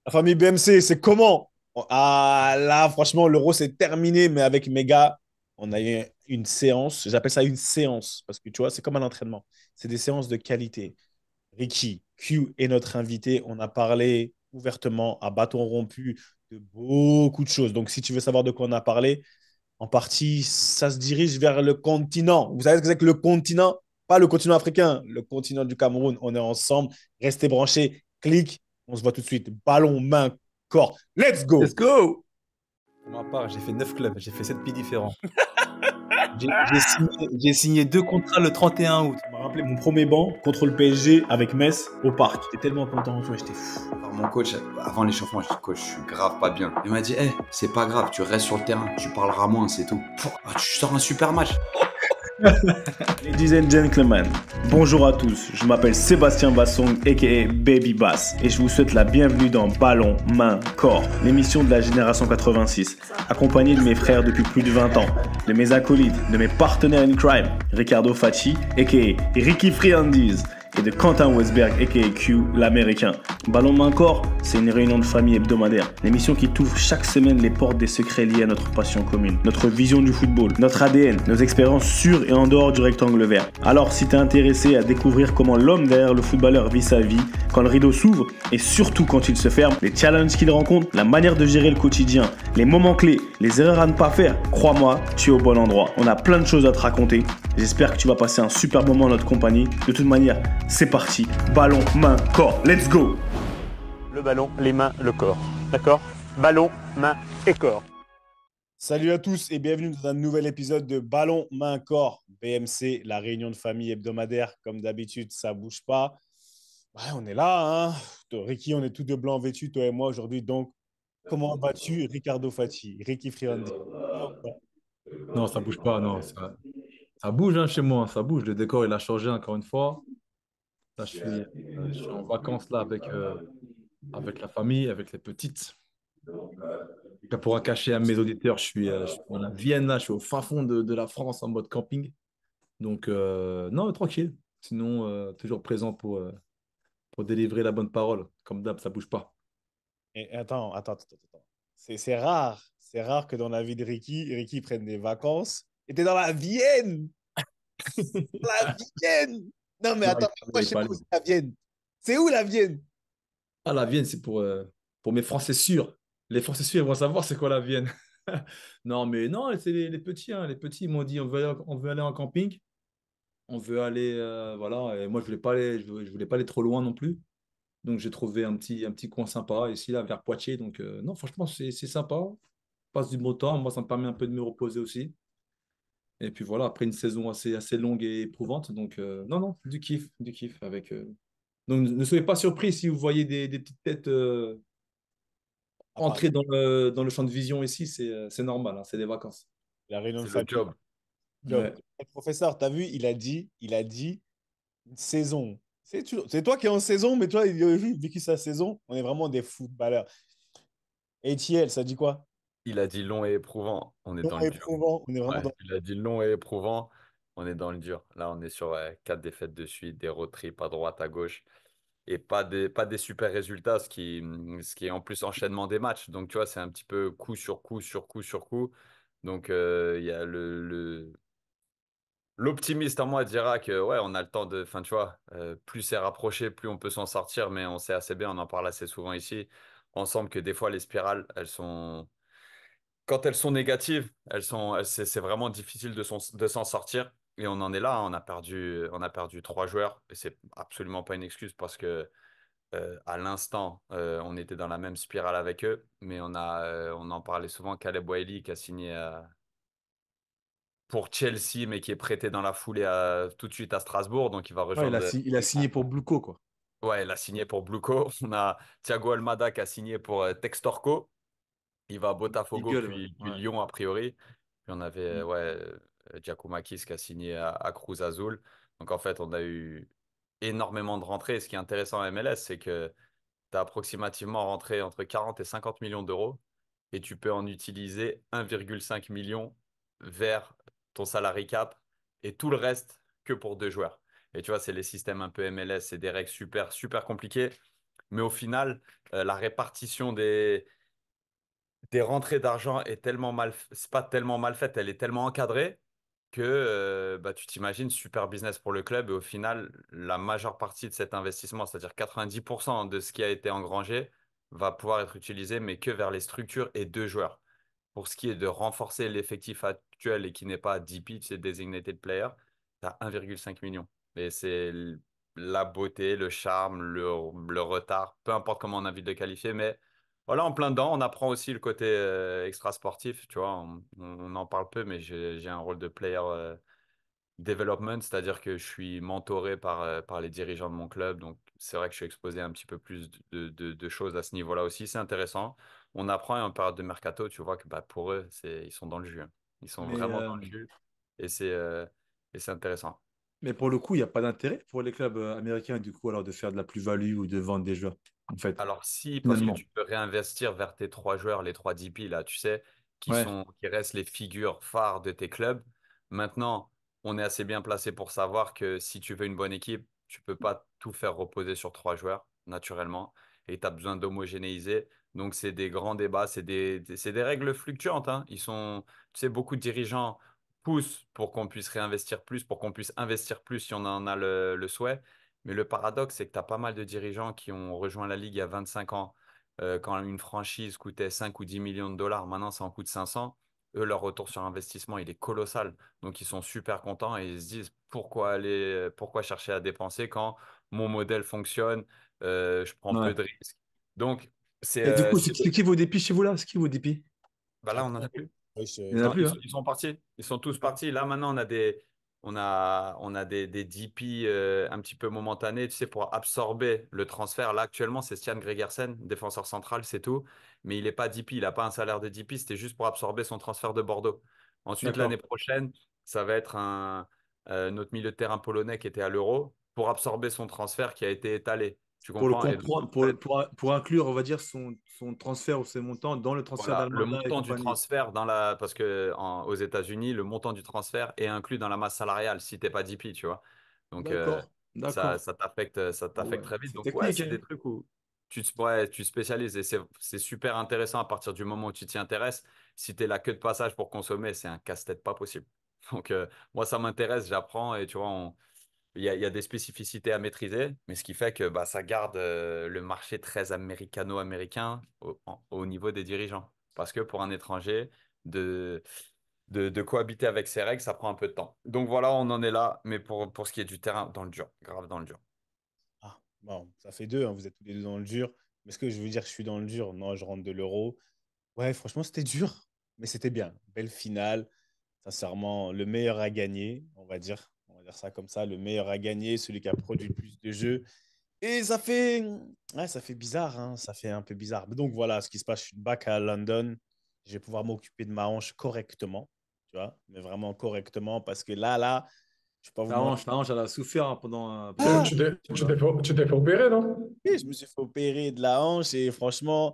La famille BMC, c'est comment? Ah là, franchement, l'euro, c'est terminé, mais avec mes gars, on a eu une séance. J'appelle ça une séance parce que tu vois, c'est comme un entraînement. C'est des séances de qualité. Ricky, Q est notre invité. On a parlé ouvertement à bâton rompu de beaucoup de choses. Donc, si tu veux savoir de quoi on a parlé, en partie, ça se dirige vers le continent. Vous savez ce que c'est que le continent? Pas le continent africain, le continent du Cameroun. On est ensemble. Restez branchés. Clique. On se voit tout de suite. Ballon, main, corps. Let's Let's go! go! Pour ma part, j'ai fait 9 clubs, j'ai fait 7 pays différents. J'ai signé 2 contrats le 31 août. Ça m'a rappelé mon premier banc contre le PSG avec Metz au parc. J'étais tellement content, toi, j'étais fou. Alors, mon coach, avant l'échauffement, je dis coach, je suis grave pas bien. Il m'a dit, hey, c'est pas grave, tu restes sur le terrain, tu parleras moins, c'est tout. Ah, tu sors un super match. Ladies and gentlemen, bonjour à tous. Je m'appelle Sébastien Bassong, aka Baby Bass, et je vous souhaite la bienvenue dans Ballon, Main, Corps, l'émission de la génération 86, accompagné de mes frères depuis plus de 20 ans, de mes acolytes, de mes partenaires in crime, Ricardo Facci, aka Ricky Friandise, et de Quentin Westberg, aka Q, l'américain. Ballon Main Corps, c'est une réunion de famille hebdomadaire. L'émission qui t'ouvre chaque semaine les portes des secrets liés à notre passion commune, notre vision du football, notre ADN, nos expériences sur et en dehors du rectangle vert. Alors, si t'es intéressé à découvrir comment l'homme derrière le footballeur vit sa vie, quand le rideau s'ouvre et surtout quand il se ferme, les challenges qu'il rencontre, la manière de gérer le quotidien, les moments clés, les erreurs à ne pas faire, crois-moi, tu es au bon endroit. On a plein de choses à te raconter. J'espère que tu vas passer un super moment en notre compagnie. De toute manière, c'est parti. Ballon, main, corps. Let's go! Le ballon, les mains, le corps. D'accord? Ballon, main et corps. Salut à tous et bienvenue dans un nouvel épisode de Ballon, main, corps. BMC, la réunion de famille hebdomadaire. Comme d'habitude, ça bouge pas. Ouais, on est là, hein. Ricky, on est tous de blanc vêtus, toi et moi aujourd'hui. Donc, comment vas-tu, Ricardo Facci, Ricky Friandi? Non, ça bouge pas, non. Ça bouge hein, chez moi, ça bouge. Le décor, il a changé encore une fois. Là, je suis en vacances là avec la famille, avec les petites. Là, pour en cacher à mes auditeurs, je suis dans la Vienne, là, je suis au fin fond de la France en mode camping. Donc, non, tranquille. Sinon, toujours présent pour délivrer la bonne parole. Comme d'hab, ça bouge pas. Et attends. C'est rare. C'est rare que dans la vie de Ricky prenne des vacances. Et t'es dans la Vienne! La Vienne! Non, mais Non, attends, moi, je il sais pas fallait. où c'est la Vienne. C'est où la Vienne? Ah, la Vienne, c'est pour mes Français sûrs. Les Français sûrs, ils vont savoir c'est quoi la Vienne. Non, mais non, c'est les petits. Hein. Les petits, ils m'ont dit on veut aller en camping. On veut aller. Voilà. Et moi, je voulais pas aller trop loin non plus. Donc, j'ai trouvé un petit coin sympa ici, là, vers Poitiers. Donc, non, franchement, c'est sympa. Passe du beau temps. Moi, ça me permet un peu de me reposer aussi. Et puis voilà, après une saison assez longue et éprouvante. Donc, non, non, du kiff, du kiff avec. Donc, ne soyez pas surpris si vous voyez des petites têtes. À Paris. Entrer dans le champ de vision ici, c'est normal, hein, c'est des vacances. La réunion de C'est le famille. job. Job. Ouais. Le professeur, t'as vu, il a dit une saison. C'est toi qui es en saison, mais toi, il a vécu sa saison. On est vraiment des footballeurs. ATL, ça dit quoi? Il a dit long et éprouvant, on est Non dans le dur. éprouvant. On est vraiment Ouais, dans. il a dit long et éprouvant, on est dans le dur. Là, on est sur 4 défaites de suite, des road trips à droite, à gauche. Et pas des super résultats, ce qui est en plus enchaînement des matchs. Donc, tu vois, c'est un petit peu coup sur coup, sur coup, sur coup. Donc, il y a l'optimiste en moi dira que, ouais, on a le temps de. Enfin, tu vois, plus c'est rapproché, plus on peut s'en sortir, mais on sait assez bien, on en parle assez souvent ici. Ensemble, que des fois, les spirales, quand elles sont négatives, c'est vraiment difficile de s'en sortir. Et on en est là, hein. On a perdu 3 joueurs. Et c'est absolument pas une excuse parce que à l'instant, on était dans la même spirale avec eux. Mais on en parlait souvent, Caleb Wiley qui a signé pour Chelsea, mais qui est prêté dans la foulée tout de suite à Strasbourg. Donc il va Ouais, rejoindre. il a signé pour Blueco, quoi. Ouais, il a signé pour Blueco. On a Thiago Almada qui a signé pour Textorco. Il va à Botafogo, Eagle, puis ouais. Lyon, a priori. Puis on avait Mm. Giacomakis qui a signé à Cruz Azul. Donc en fait, on a eu énormément de rentrées. Et ce qui est intéressant à MLS, c'est que tu as approximativement rentré entre 40 et 50 millions d'euros et tu peux en utiliser 1,5 million vers ton salary cap et tout le reste que pour 2 joueurs. Et tu vois, c'est les systèmes un peu MLS, c'est des règles super, super compliquées. Mais au final, la répartition des rentrées d'argent est tellement c'est pas tellement mal faite, elle est tellement encadrée que bah, tu t'imagines super business pour le club et au final, la majeure partie de cet investissement, c'est-à-dire 90% de ce qui a été engrangé, va pouvoir être utilisé, mais que vers les structures et deux joueurs. Pour ce qui est de renforcer l'effectif actuel et qui n'est pas DP, c'est Designated Player, tu as 1,5 million. Et c'est la beauté, le charme, le retard, peu importe comment on a envie de le qualifier, mais voilà, en plein dedans, on apprend aussi le côté extra sportif, tu vois, on en parle peu, mais j'ai un rôle de player development, c'est-à-dire que je suis mentoré par les dirigeants de mon club, donc c'est vrai que je suis exposé un petit peu plus de choses à ce niveau-là aussi, c'est intéressant. On apprend et en période de mercato, tu vois que bah, pour eux, ils sont dans le jus, hein. Ils sont Mais, vraiment dans le jus et c'est intéressant. mais pour le coup, il n'y a pas d'intérêt pour les clubs américains, du coup, alors de faire de la plus-value ou de vendre des joueurs, en fait, Alors si, parce que finalement. tu peux réinvestir vers tes trois joueurs, les trois DP, là, tu sais, Ouais, qui restent les figures phares de tes clubs. Maintenant, on est assez bien placé pour savoir que si tu veux une bonne équipe, tu peux pas tout faire reposer sur trois joueurs, naturellement, et tu as besoin d'homogénéiser. Donc c'est des grands débats, c'est des règles fluctuantes, hein. Tu sais, beaucoup de dirigeants poussent pour qu'on puisse réinvestir plus, pour qu'on puisse investir plus si on en a le souhait. Mais le paradoxe, c'est que tu as pas mal de dirigeants qui ont rejoint la Ligue il y a 25 ans, quand une franchise coûtait 5 ou 10 millions de dollars, maintenant ça en coûte 500. Eux, leur retour sur investissement, il est colossal. Donc, ils sont super contents et ils se disent pourquoi chercher à dépenser quand mon modèle fonctionne, je prends peu ouais. de risques. Donc, Et du coup, c'est c'est qui vos DP chez vous là? C'est qui vos DP? bah là, on en a plus. Oui, Il n'y en a Non, plus, hein? ils sont partis. Ils sont tous partis. Là, maintenant, on a des DP un petit peu momentanés, tu sais, pour absorber le transfert. Là, actuellement, c'est Stian Gregersen, défenseur central, c'est tout. Mais il n'est pas DP, il n'a pas un salaire de DP, c'était juste pour absorber son transfert de Bordeaux. Ensuite, l'année D'accord. prochaine, ça va être notre milieu de terrain polonais qui était à l'Euro pour absorber son transfert qui a été étalé. Tu Pour le comprends? Et donc, comprendre, pour inclure, on va dire, son transfert ou ses montants dans le transfert voilà, le d'Almada et montant du compagnie. transfert parce que aux États-Unis, le montant du transfert est inclus dans la masse salariale si t'es pas DP, tu vois. Donc D'accord, d'accord. ça Ah t'affecte ouais, très vite. c'est Donc ouais, technique, c'est hein. des trucs où ouais, tu spécialises et c'est super intéressant à partir du moment où tu t'y intéresses. Si t'es là que de passage pour consommer, c'est un casse-tête pas possible. Donc moi ça m'intéresse, j'apprends et tu vois, il y a des spécificités à maîtriser, mais ce qui fait que bah, ça garde le marché très américano-américain au niveau des dirigeants. Parce que pour un étranger, de, de cohabiter avec ces règles, ça prend un peu de temps. Donc voilà, on en est là, mais pour ce qui est du terrain, dans le dur, grave dans le dur. Ah, bon, ça fait deux, hein, vous êtes tous les deux dans le dur. Mais est-ce que je veux dire que je suis dans le dur? Non, je rentre de l'euro. Ouais, franchement, c'était dur, mais c'était bien. Belle finale. Sincèrement, le meilleur a gagné, on va dire. On va dire ça comme ça. Le meilleur a gagné, celui qui a produit le plus de jeux. Et ça fait bizarre, hein, ça fait un peu bizarre. Mais donc voilà ce qui se passe. Je suis back à London. Je vais pouvoir m'occuper de ma hanche correctement, tu vois, mais vraiment correctement parce que là, je vais pas vous mentir. Ta hanche, elle a souffert hein, pendant Ah, quelques jours. Tu t'es fait opérer, non? oui, je me suis fait opérer de la hanche et franchement,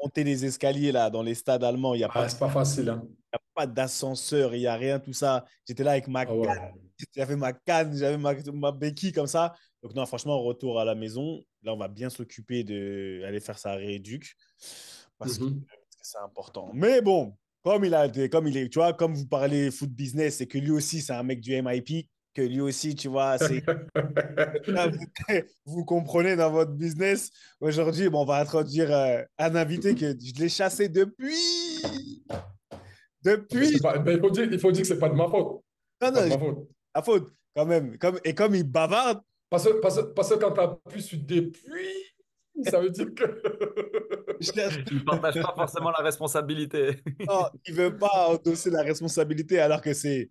monter les escaliers là dans les stades allemands, il n'y a pas Ah, c'est pas facile, hein. y a pas d'ascenseur, il n'y a rien, tout ça. J'étais là avec ma Ah canne, ouais. j'avais ma canne, j'avais ma béquille comme ça. Donc, non, franchement, retour à la maison. Là, on va bien s'occuper d'aller faire sa rééduque Mhm. parce que c'est important. Mais bon, comme il est, tu vois, comme vous parlez foot business et que lui aussi, c'est un mec du MIP, que lui aussi, tu vois, c'est. Là, vous comprenez dans votre business. Aujourd'hui, bon, on va introduire un invité que je l'ai chassé depuis. Mais Depuis. c'est pas, mais il faut dire que c'est pas de ma faute. Non, C'est pas non, de ma faute. la faute, quand même. Et comme il bavarde, Parce que quand tu appuies sur depuis, ça veut dire que. je laisse- Il ne partage pas forcément la responsabilité. non, il veut pas endosser la responsabilité alors que c'est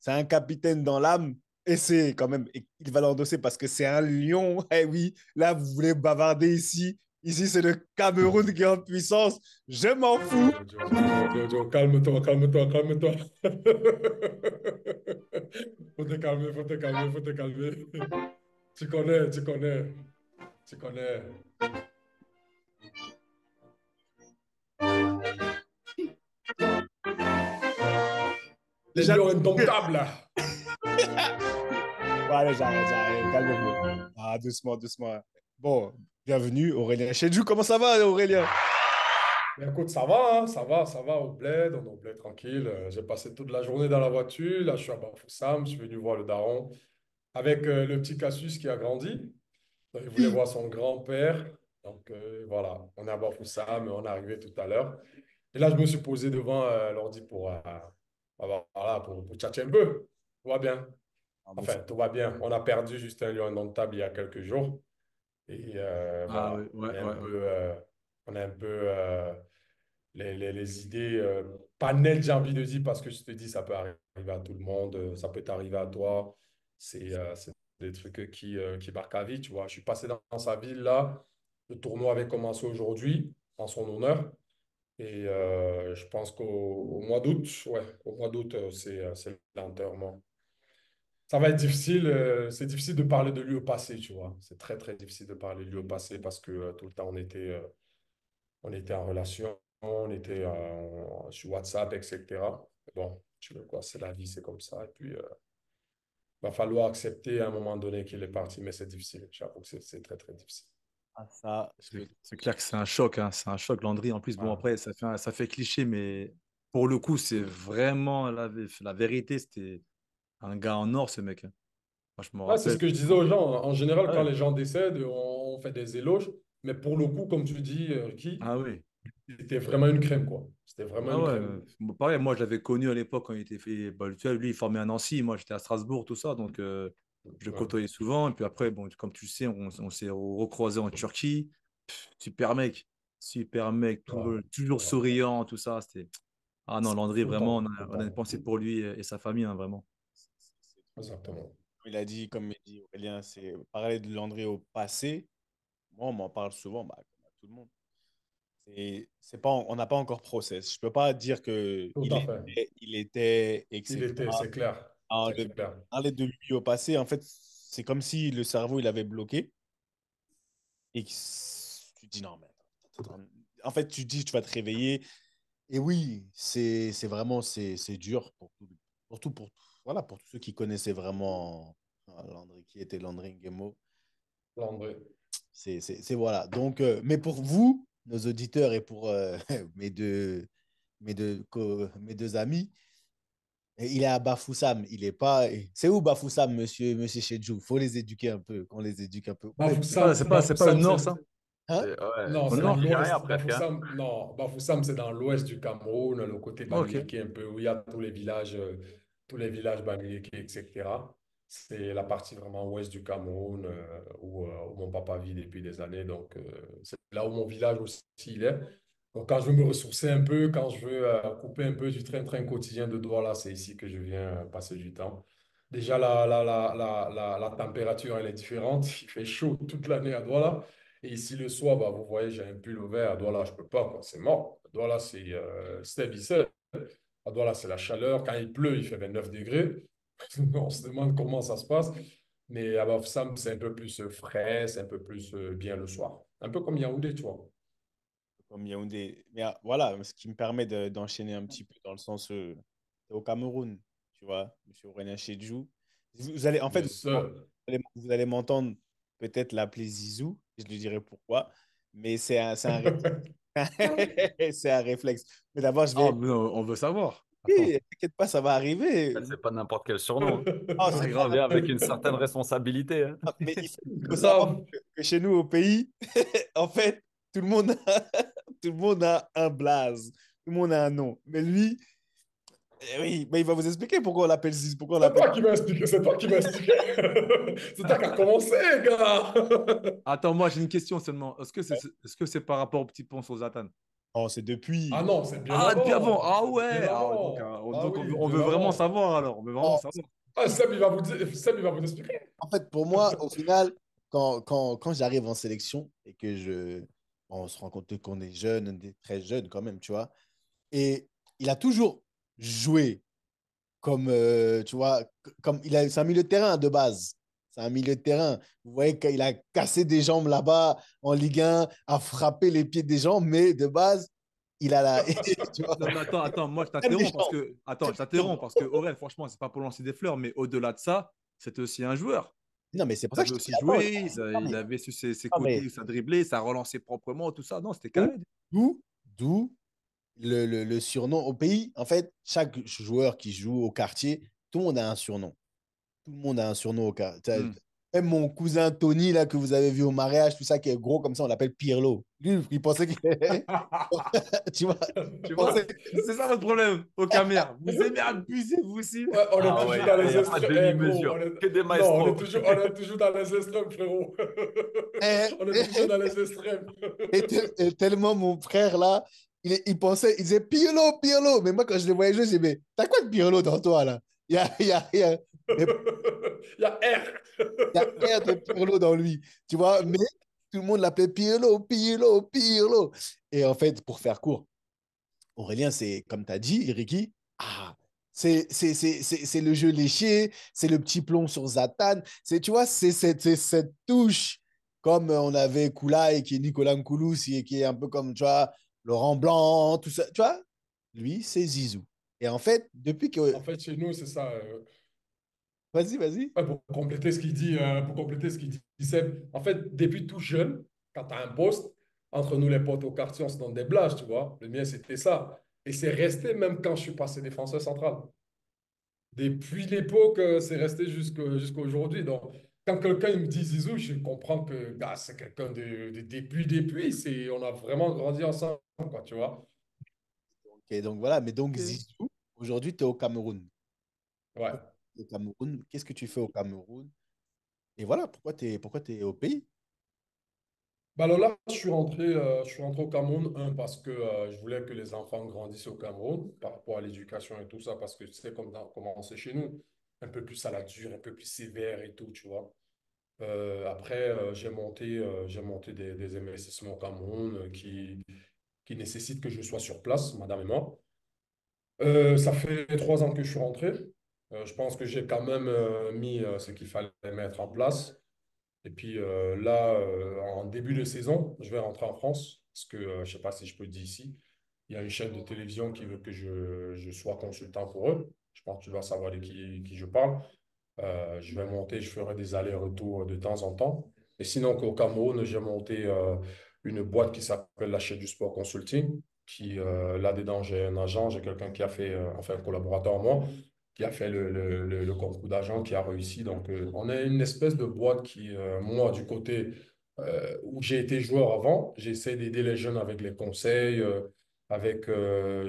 un capitaine dans l'âme. Et c'est quand même, il va l'endosser parce que c'est un lion. Eh oui, là, vous voulez bavarder ici. Ici, c'est le Cameroun qui est en puissance. Je m'en fous. Joe, calme-toi, calme-toi, calme-toi. Faut te calmer, faut te calmer, faut te calmer. Tu connais, tu connais, tu connais. Les Déjà, lions indomptables. bon, allez, j'arrête, calmez-vous. Ah, doucement, doucement. Bon, bienvenue Aurélien Chedjou. Comment ça va Aurélien? Mais écoute, ça va, hein, ça va au bled, on est au bled tranquille. J'ai passé toute la journée dans la voiture. Là, je suis à Bafoussam, je suis venu voir le daron avec le petit Cassius qui a grandi. Donc, il voulait voir son grand-père. Donc voilà, on est à Bafoussam, on est arrivé tout à l'heure. Et là, je me suis posé devant l'ordi voilà, pour tchatcher un peu. Tout va bien. Ah, mais Enfin, tout va bien. On a perdu juste un lion indomptable il y a quelques jours. Et Ah voilà, ouais, ouais, ouais, ouais. on est un peu les idées pas nettes, j'ai envie de dire, parce que je te dis, ça peut arriver à tout le monde, ça peut t'arriver à toi. C'est des trucs qui marquent à vie, tu vois. Je suis passé dans sa ville là. Le tournoi avait commencé aujourd'hui en son honneur. Et je pense qu'au mois d'août, ouais, au mois d'août, c'est l'enterrement. Ça va être difficile. C'est difficile de parler de lui au passé, tu vois. C'est très, très difficile de parler de lui au passé parce que tout le temps, on était en relation, on était sur WhatsApp, etc. Bon, tu veux quoi, c'est la vie, c'est comme ça. Et puis, va falloir accepter à un moment donné qu'il est parti, mais c'est difficile. J'avoue que c'est très, très difficile. ah, ça, C'est clair que c'est un choc, hein. C'est un choc, Landry. En plus, bon, Voilà. après, ça fait cliché, mais pour le coup, c'est vraiment la vérité. C'était un gars en or, ce mec, hein. Moi, je me Ouais, c'est ce rappelle. que je disais aux gens. En général, quand Ouais. les gens décèdent, on fait des éloges. Mais pour le coup, comme tu dis, Ricky, Ah oui. c'était vraiment une crème, quoi. C'était vraiment Ah une ouais. crème. Pareil, moi, je l'avais connu à l'époque quand il était fait. Bah, tu vois, lui, il formait à Nancy. Moi, j'étais à Strasbourg, tout ça. Donc, je le Ouais. côtoyais souvent. Et puis après, bon, comme tu le sais, on s'est recroisé en Turquie. Super mec. Super mec. Voilà. Toujours Voilà. souriant, tout ça. C'était. Ah non, Landry, Tout le vraiment, temps, tout le on a une temps. pensée pour lui et sa famille, hein, vraiment. Exactement. comme il dit Aurélien, c'est parler de Landry au passé. Moi, on m'en parle souvent, bah, comme à tout le monde. C'est pas, on n'a pas encore process. Je peux pas dire que Tout à fait. il était, Il etc. était, c'est clair. Alors, C'est clair. parler de lui au passé, en fait, c'est comme si le cerveau, il avait bloqué et que tu te dis non, mais attends. En fait, tu te dis, tu vas te réveiller. Et oui, c'est vraiment, c'est dur voilà, pour tous ceux qui connaissaient vraiment Landry, qui était Landry Nguemo. Landry. Voilà. Donc, mais pour vous, nos auditeurs, et pour mes deux amis, il est à Bafoussam. Il est pas. C'est où Bafoussam, monsieur Chedjou? Faut les éduquer un peu, qu'on les éduque un peu. Où est... C'est pas le Bafoussam, Nord, ça? Hein? Ouais, non, Au c'est dans Nord? Nigéria l'ouest. presque, hein. Bafoussam, non, Bafoussam, c'est dans l'ouest du Cameroun, le côté Ok. Bamileke un peu, où il y a tous les villages Bamileke, etc. C'est la partie vraiment ouest du Cameroun où mon papa vit depuis des années. Donc, c'est là où mon village aussi il est. Donc, quand je veux me ressourcer un peu, quand je veux couper un peu du train-train quotidien de Douala, c'est ici que je viens passer du temps. Déjà, la température, elle est différente. Il fait chaud toute l'année à Douala. Et ici, le soir, bah, vous voyez, j'ai un pull vert. À Douala, je peux pas, quoi. C'est mort. À Douala, c'est vissel. À Douala, c'est la chaleur. Quand il pleut, il fait 29 degrés. On se demande comment ça se passe. Mais à Bafoussam, c'est un peu plus frais, c'est un peu plus bien le soir. Un peu comme Yaoundé, tu vois. Comme Yaoundé. Mais voilà, ce qui me permet d'enchaîner un petit peu dans le sens au Cameroun, tu vois, monsieur Aurélien Chedjou. Vous allez, en fait, Yes, sir. vous allez m'entendre peut-être l'appeler Zizou, je lui dirai pourquoi, mais c'est un réflexe. Mais d'abord, je Ah, vais. mais non, on veut savoir. Attends. Oui, t'inquiète pas, ça va arriver. C'est pas n'importe quel surnom, hein. Ah, Ah, c'est Ça grave. vient avec une certaine responsabilité, hein. pas- Mais il faut savoir Grave. que chez nous, au pays, en fait, tout le monde a, tout le monde a un blaze, tout le monde a un nom. Mais lui, oui, mais il va vous expliquer pourquoi on l'appelle Ziz, pourquoi on C'est l'appelle. toi qui m'as expliqué, c'est toi qui m'as expliqué. C'est toi qui as commencé, gars. Attends, moi, j'ai une question seulement. Est-ce que c'est par rapport au petit ponce aux Zatan? Oh, c'est Ah depuis. non, c'est bien Ah, depuis avant. avant. Ah C'est bien ouais. Ah, donc, avant. Ah donc, oui, on bien veut vraiment avant. savoir alors. On veut vraiment Oh, savoir. Ah, Seb, il va vous expliquer. en fait, pour moi, au final, quand j'arrive en sélection et que on se rend compte qu'on est jeune, on est très jeune quand même, tu vois. Et il a toujours joué comme, tu vois, c'est un milieu de terrain de base. C'est un milieu de terrain. Vous voyez qu'il a cassé des jambes là-bas en Ligue 1, a frappé les pieds des gens, mais de base, il a la. Tu vois, Non, mais attends, moi, je même les t'interromps parce jambes. que. Attends, Même je les jambes. t'interromps parce que Aurel, franchement, c'est pas pour lancer des fleurs, mais au-delà de ça, c'est aussi un joueur. Non, mais c'est Il pour ça que savait je te dis aussi avant. jouer, Non, il avait su ses mais côtés, ça driblait, ça relançait proprement, tout ça. Non, c'était d'où, carré. d'où le surnom au pays. En fait, chaque joueur qui joue au quartier, tout le monde a un surnom. Tout le monde a un surnom au quartier. Hmm. Même mon cousin Tony, là, que vous avez vu au mariage, tout ça, qui est gros comme ça, on l'appelle Pirlo. Lui, il pensait qu'il tu vois, il pensait C'est ça votre problème au Camer. Vous aimez abuser, vous aussi. Ouais, on est Ah toujours ouais, dans il les n'y a pas de extrêmes. Eh, gros, demi-mesure, que des non, maestros. on est toujours dans les extrêmes, frérot. Eh, On est toujours dans les extrêmes. et tellement mon frère, là, il pensait, il disait Pirlo, Pirlo. Mais moi, quand je le voyais jouer, je disais, mais t'as quoi de Pirlo dans toi, là? Mais Il y a R. il y a rien de Pirlo dans lui, tu vois. Mais tout le monde l'appelait Pirlo, Pirlo, Pirlo. Et en fait, pour faire court, Aurélien, c'est comme tu as dit, Ricky, c'est le jeu léché, c'est le petit plomb sur Zatan. Tu vois, c'est cette touche, comme on avait Koulaï, qui est Nicolas Nkoulou, qui est un peu comme, tu vois, Laurent Blanc, tout ça. Tu vois, lui, c'est Zizou. Et en fait, depuis que. En fait, chez nous, c'est ça. Vas-y, vas-y. Ouais, pour compléter ce qu'il dit, Seb, en fait, depuis tout jeune, quand tu as un poste, entre nous les potes au quartier, on se donne des blagues, tu vois. Le mien, c'était ça. Et c'est resté même quand je suis passé défenseur central. Depuis l'époque, c'est resté jusqu'à aujourd'hui. Donc, quand quelqu'un il me dit Zizou, je comprends que gars, c'est quelqu'un de depuis. On a vraiment grandi ensemble, quoi, tu vois. Et donc voilà, mais donc Ok. Zizou, aujourd'hui, tu es au Cameroun. Ouais. Pourquoi t'es au Cameroun? Qu'est-ce que tu fais au Cameroun? Et voilà, pourquoi t'es au pays? Bah alors là, je suis rentré au Cameroun, parce que je voulais que les enfants grandissent au Cameroun par rapport à l'éducation et tout ça, parce que tu sais comment c'est chez nous, un peu plus à la dure, un peu plus sévère et tout, tu vois. Après, j'ai monté des investissements au Cameroun qui nécessitent que je sois sur place, madame et moi. Ça fait 3 ans que je suis rentré. Je pense que j'ai quand même mis ce qu'il fallait mettre en place. Et puis là, en début de saison, je vais rentrer en France parce que je ne sais pas si je peux le dire ici. Il y a une chaîne de télévision qui veut que je sois consultant pour eux. Je pense que tu vas savoir de qui je parle. Je vais monter, je ferai des allers-retours de temps en temps. Et sinon, au Cameroun, j'ai monté une boîte qui s'appelle la chaîne du sport consulting. Là-dedans, j'ai un agent, j'ai quelqu'un qui a fait, enfin un collaborateur à moi, qui a fait le concours d'agent, qui a réussi. Donc, on est une espèce de boîte qui, moi, du côté où j'ai été joueur avant, j'essaie d'aider les jeunes avec les conseils, avec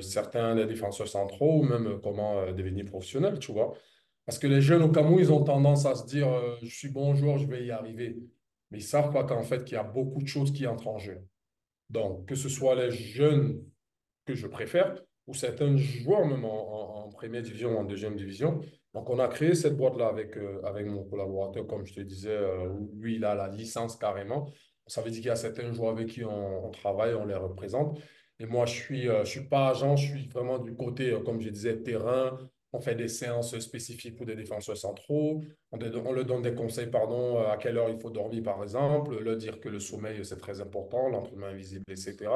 certains des défenseurs centraux, ou même comment devenir professionnel, tu vois. Parce que les jeunes au Cameroun, ils ont tendance à se dire je suis bon joueur, je vais y arriver. Mais ils ne savent pas qu'en fait, qu'il y a beaucoup de choses qui entrent en jeu. Donc, que ce soit les jeunes que je préfère, ou certains joueurs même en première division ou en deuxième division. Donc, on a créé cette boîte-là avec mon collaborateur, comme je te disais, où lui, il a la licence carrément. Ça veut dire qu'il y a certains joueurs avec qui on travaille, on les représente. Et moi, je suis pas agent, je suis vraiment du côté, comme je disais, terrain. On fait des séances spécifiques pour des défenseurs centraux. On leur donne des conseils, pardon, à quelle heure il faut dormir, par exemple, leur dire que le sommeil, c'est très important, l'entraînement invisible, etc.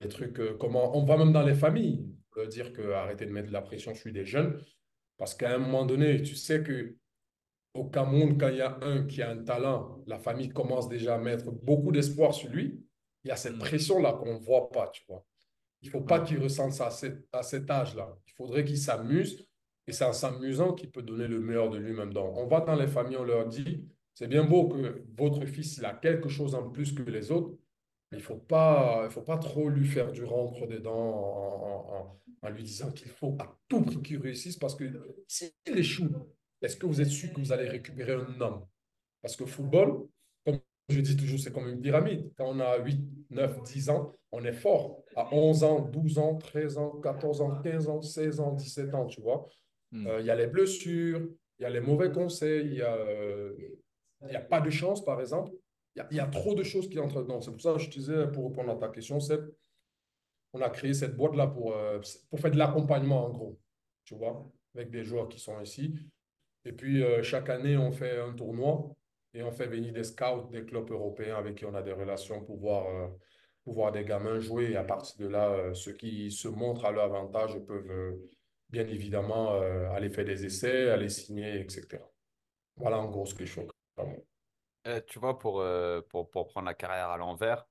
Des trucs, comment on va même dans les familles, dire que arrêtez de mettre de la pression sur des jeunes, parce qu'à un moment donné, tu sais que au Cameroun, quand il y a un qui a un talent, la famille commence déjà à mettre beaucoup d'espoir sur lui. Il y a cette Hmm. pression-là qu'on ne voit pas, tu vois. Il ne faut pas Ouais. qu'il ressente ça à cet âge-là. Il faudrait qu'il s'amuse, et c'est en s'amusant qu'il peut donner le meilleur de lui-même. Donc, on va dans les familles, on leur dit, c'est bien beau que votre fils il a quelque chose en plus que les autres, mais il faut pas trop lui faire du rentre dedans en lui disant qu'il faut à tout prix qu'il réussisse, parce que s'il échoue, est-ce que vous êtes sûr que vous allez récupérer un homme? Parce que football, comme je dis toujours, c'est comme une pyramide. Quand on a 8, 9, 10 ans, on est fort. À 11 ans, 12 ans, 13 ans, 14 ans, 15 ans, 16 ans, 17 ans, tu vois. Hmm. Il y a les blessures, il y a les mauvais conseils, il y a pas de chance, par exemple. Il y a trop de choses qui entrent dedans. C'est pour ça que je te disais, pour répondre à ta question, c'est on a créé cette boîte-là pour faire de l'accompagnement, en gros, tu vois, avec des joueurs qui sont ici. Et puis, chaque année, on fait un tournoi et on fait venir des scouts des clubs européens avec qui on a des relations pour voir des gamins jouer. Et à partir de là, ceux qui se montrent à leur avantage peuvent bien évidemment aller faire des essais, aller signer, etc. Voilà en gros ce que je fais au Cameroun. Tu vois, pour prendre la carrière à l'envers,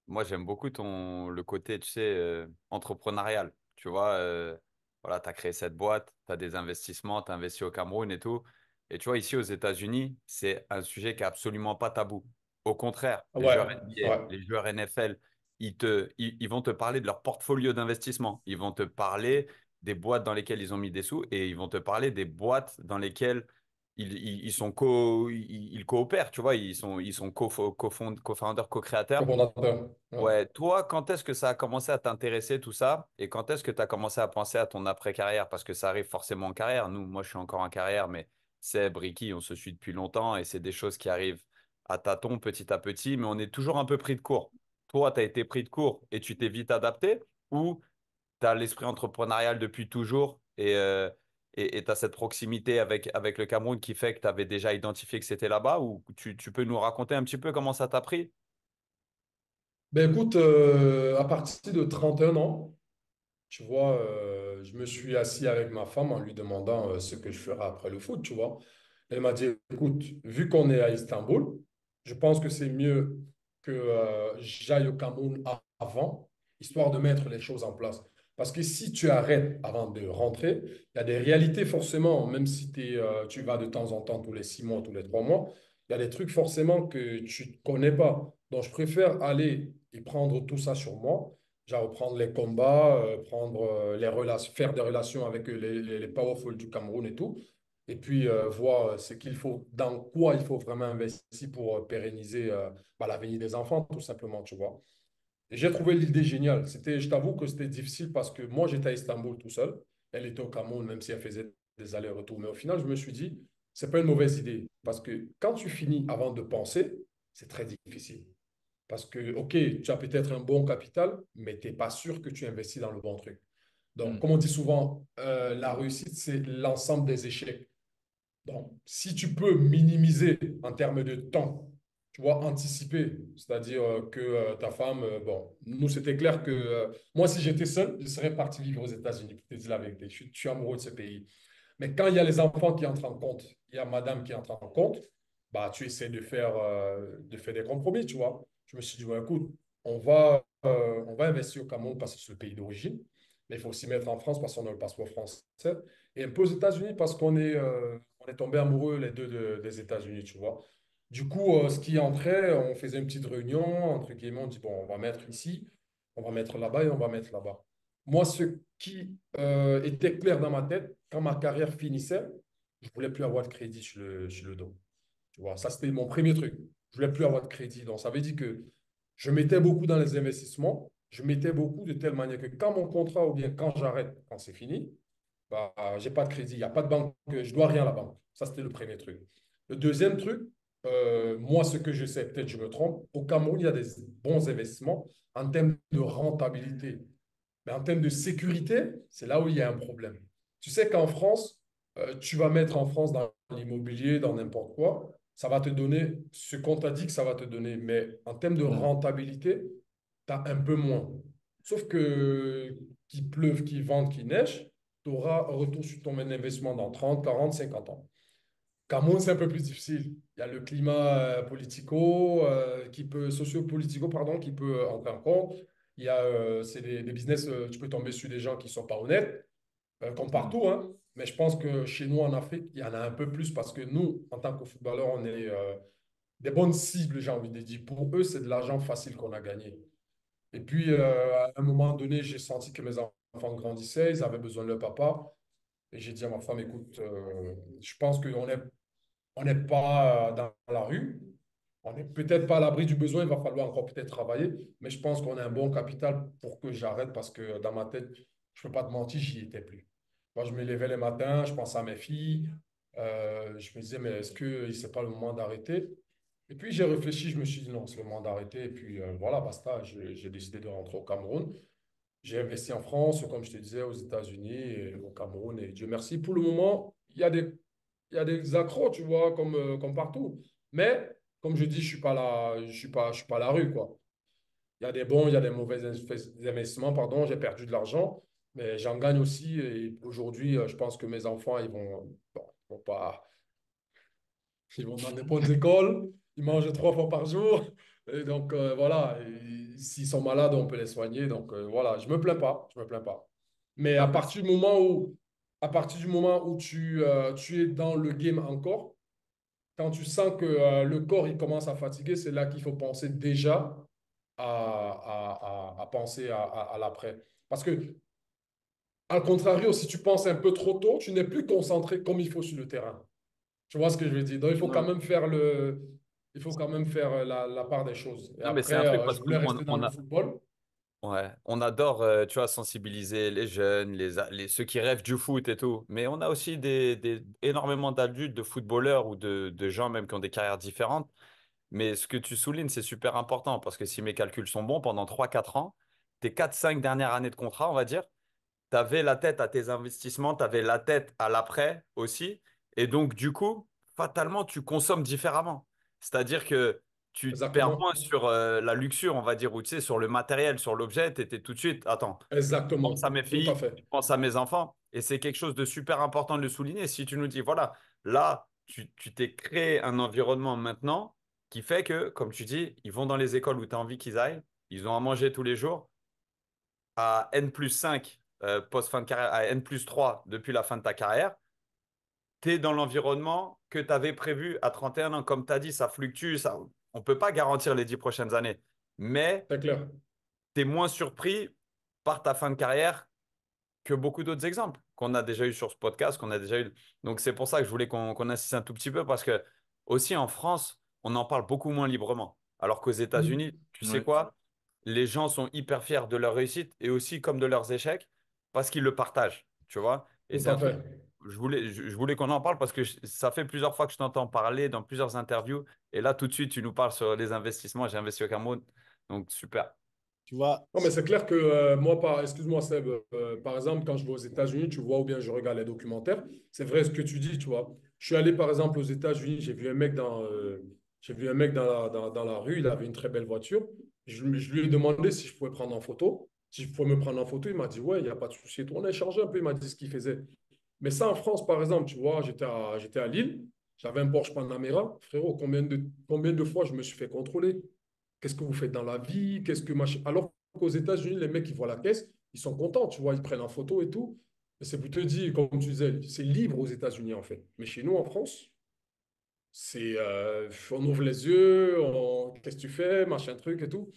moi, j'aime beaucoup le côté, tu sais, entrepreneurial. Tu vois, voilà, tu as créé cette boîte, tu as des investissements, tu as investi au Cameroun et tout. Et tu vois, ici aux États-Unis, c'est un sujet qui est absolument pas tabou. Au contraire, les Ouais, joueurs NBA, ouais. les joueurs NFL, ils vont te parler de leur portfolio d'investissement. Ils vont te parler des boîtes dans lesquelles ils ont mis des sous et ils vont te parler des boîtes dans lesquelles ils coopèrent, tu vois, ils sont co-founders, co-créateurs. Cofondateur. Ouais. Ouais, toi, quand est-ce que ça a commencé à t'intéresser tout ça et quand est-ce que tu as commencé à penser à ton après-carrière? Parce que ça arrive forcément en carrière. Nous, moi, je suis encore en carrière, mais Seb, Ricky, on se suit depuis longtemps et c'est des choses qui arrivent à tâtons, petit à petit, mais on est toujours un peu pris de court. Toi, tu as été pris de court et tu t'es vite adapté ou tu as l'esprit entrepreneurial depuis toujours et tu as cette proximité avec le Cameroun qui fait que tu avais déjà identifié que c'était là-bas ou tu peux nous raconter un petit peu comment ça t'a pris? Ben écoute, à partir de 31 ans, tu vois, je me suis assis avec ma femme en lui demandant ce que je ferais après le foot, tu vois. Elle m'a dit, écoute, vu qu'on est à Istanbul, je pense que c'est mieux que j'aille au Cameroun avant, histoire de mettre les choses en place. Parce que si tu arrêtes avant de rentrer, il y a des réalités forcément, même si tu vas de temps en temps, tous les 6 mois, tous les 3 mois, il y a des trucs forcément que tu ne connais pas. Donc, je préfère aller et prendre tout ça sur moi, genre prendre les combats, prendre les relations, faire des relations avec les powerful du Cameroun et tout, et puis voir ce qu'il faut, dans quoi il faut vraiment investir pour pérenniser bah, l'avenir des enfants, tout simplement, tu vois. Et j'ai trouvé l'idée géniale. Je t'avoue que c'était difficile parce que moi, j'étais à Istanbul tout seul. Elle était au Cameroun, même si elle faisait des allers-retours. Mais au final, je me suis dit, c'est pas une mauvaise idée. Parce que quand tu finis avant de penser, c'est très difficile. Parce que, OK, tu as peut-être un bon capital, mais tu n'es pas sûr que tu investis dans le bon truc. Donc, Hmm. comme on dit souvent, la réussite, c'est l'ensemble des échecs. Donc, si tu peux minimiser en termes de temps, tu vois, anticiper, c'est-à-dire que ta femme, bon, nous, c'était clair que moi, si j'étais seul, je serais parti vivre aux États-Unis, pour te dire la vérité. Je suis amoureux de ce pays. Mais quand il y a les enfants qui entrent en compte, il y a madame qui entre en compte, bah, tu essaies de faire des compromis, tu vois. Je me suis dit, ouais, écoute, on va investir au Cameroun parce que c'est le pays d'origine, mais il faut aussi mettre en France parce qu'on a le passeport français, et un peu aux États-Unis parce on est tombé amoureux les deux des États-Unis, tu vois. Du coup, ce qui entrait, on faisait une petite réunion, entre guillemets, on dit, bon, on va mettre ici, on va mettre là-bas et on va mettre là-bas. Moi, ce qui était clair dans ma tête, quand ma carrière finissait, je voulais plus avoir de crédit sur le dos. Tu vois, ça, c'était mon premier truc. Je voulais plus avoir de crédit. Donc, ça veut dire que je mettais beaucoup dans les investissements. Je mettais beaucoup de telle manière que quand mon contrat ou bien quand j'arrête, quand c'est fini, bah, j'ai pas de crédit. Il n'y a pas de banque. Je dois rien à la banque. Ça, c'était le premier truc. Le deuxième truc, moi, ce que je sais, peut-être je me trompe, au Cameroun, il y a des bons investissements en termes de rentabilité. Mais en termes de sécurité, c'est là où il y a un problème. Tu sais qu'en France, tu vas mettre en France dans l'immobilier, dans n'importe quoi, ça va te donner ce qu'on t'a dit que ça va te donner. Mais en termes de rentabilité, tu as un peu moins. Sauf que qu'il pleuve, qu'il vente, qu'il neige, tu auras un retour sur ton investissement dans 30, 40, 50 ans. Cameroun, c'est un peu plus difficile. Il y a le climat socio-politico, pardon, qui peut entrer en compte. Il y a c'est des business, tu peux tomber sur des gens qui ne sont pas honnêtes, comme partout, hein. Mais je pense que chez nous en Afrique, il y en a un peu plus parce que nous, en tant que footballeurs, on est des bonnes cibles, j'ai envie de dire. Pour eux, c'est de l'argent facile qu'on a gagné. Et puis, à un moment donné, j'ai senti que mes enfants grandissaient, ils avaient besoin de leur papa. Et j'ai dit à ma femme, écoute, je pense on n'est pas dans la rue. On n'est peut-être pas à l'abri du besoin. Il va falloir encore peut-être travailler. Mais je pense qu'on a un bon capital pour que j'arrête parce que dans ma tête, je ne peux pas te mentir, j'y étais plus. Moi, je me levais les matins, je pensais à mes filles. Je me disais, mais est-ce que ce n'est pas le moment d'arrêter? Et puis, j'ai réfléchi, je me suis dit, non, c'est le moment d'arrêter. Et puis, voilà, basta. J'ai décidé de rentrer au Cameroun. J'ai investi en France, comme je te disais, aux États-Unis et au Cameroun. Et Dieu merci. Pour le moment, il y a des accros, tu vois, comme partout. Mais, comme je dis, je suis pas là, je suis pas à la rue, quoi. Il y a des bons, il y a des mauvais investissements, pardon. J'ai perdu de l'argent, mais j'en gagne aussi. Et aujourd'hui, je pense que mes enfants, ils vont, bon, ils vont pas. Ils vont dans des bonnes écoles, ils mangent 3 fois par jour. Et donc, voilà, et s'ils sont malades, on peut les soigner. Donc, voilà, je me plains pas, je me plains pas. Mais Non, mais à partir du moment où tu es dans le game encore, quand tu sens que le corps il commence à fatiguer, c'est là qu'il faut penser déjà à penser à l'après. Parce que, al contrario, si tu penses un peu trop tôt, tu n'es plus concentré comme il faut sur le terrain. Tu vois ce que je veux dire? Donc, non, il faut quand même faire la part des choses. Et Non, mais c'est un après, truc je parce voulais qu'on rester dans le football. ouais, on adore, tu vois, sensibiliser les jeunes, ceux qui rêvent du foot et tout. Mais on a aussi énormément d'adultes, de footballeurs ou de gens même qui ont des carrières différentes. Mais ce que tu soulignes, c'est super important parce que si mes calculs sont bons, pendant 3 4 ans, tes 4 5 dernières années de contrat, on va dire, tu avais la tête à tes investissements, tu avais la tête à l'après aussi. Et donc, du coup, fatalement, tu consommes différemment. C'est-à-dire que tu te perds moins Exactement. sur la luxure, on va dire, ou tu sais, sur le matériel, sur l'objet. Tu étais tout de suite, attends, je pense à Exactement. mes Tout à filles, fait. je pense à mes enfants. Et c'est quelque chose de super important de le souligner. Si tu nous dis, voilà, là, tu t'es créé un environnement maintenant qui fait que, comme tu dis, ils vont dans les écoles où tu as envie qu'ils aillent, ils ont à manger tous les jours à N+5 post-fin de carrière, à N+3 depuis la fin de ta carrière, tu es dans l'environnement que tu avais prévu à 31 ans. Comme tu as dit, ça fluctue, on ne peut pas garantir les 10 prochaines années. Mais C'est clair. tu es moins surpris par ta fin de carrière que beaucoup d'autres exemples qu'on a déjà eu sur ce podcast, qu'on a déjà eu. Donc c'est pour ça que je voulais qu'on insiste un tout petit peu parce que aussi en France, on en parle beaucoup moins librement. Alors qu'aux États-Unis, tu sais ouais. quoi? Les gens sont hyper fiers de leur réussite et aussi comme de leurs échecs parce qu'ils le partagent, tu vois? Et Tout c'est un à truc, fait. je voulais qu'on en parle parce que ça fait plusieurs fois que je t'entends parler dans plusieurs interviews et là tout de suite tu nous parles sur les investissements. J'ai investi au Cameroun, donc super. Tu vois, Non, mais c'est clair que moi, excuse-moi, Seb, par exemple, quand je vais aux États-Unis, tu vois, ou bien je regarde les documentaires, c'est vrai ce que tu dis, tu vois. Je suis allé, par exemple, aux États-Unis, j'ai vu un mec dans la rue, il avait une très belle voiture. Je lui ai demandé si je pouvais prendre en photo. Si je pouvais me prendre en photo, il m'a dit, ouais, il n'y a pas de souci. Et tout. On a échangé un peu, il m'a dit ce qu'il faisait. Mais ça, en France, par exemple, tu vois, j'étais à Lille, j'avais un Porsche Panamera. Frérot, combien de fois je me suis fait contrôler? Qu'est-ce que vous faites dans la vie? Qu'est-ce que machin? Alors qu'aux États-Unis, les mecs, ils voient la caisse, ils sont contents, tu vois, ils prennent en photo et tout. Et c'est pour te dire, comme tu disais, c'est libre aux États-Unis, en fait. Mais chez nous, en France, on ouvre les yeux, qu'est-ce que tu fais, machin truc et tout.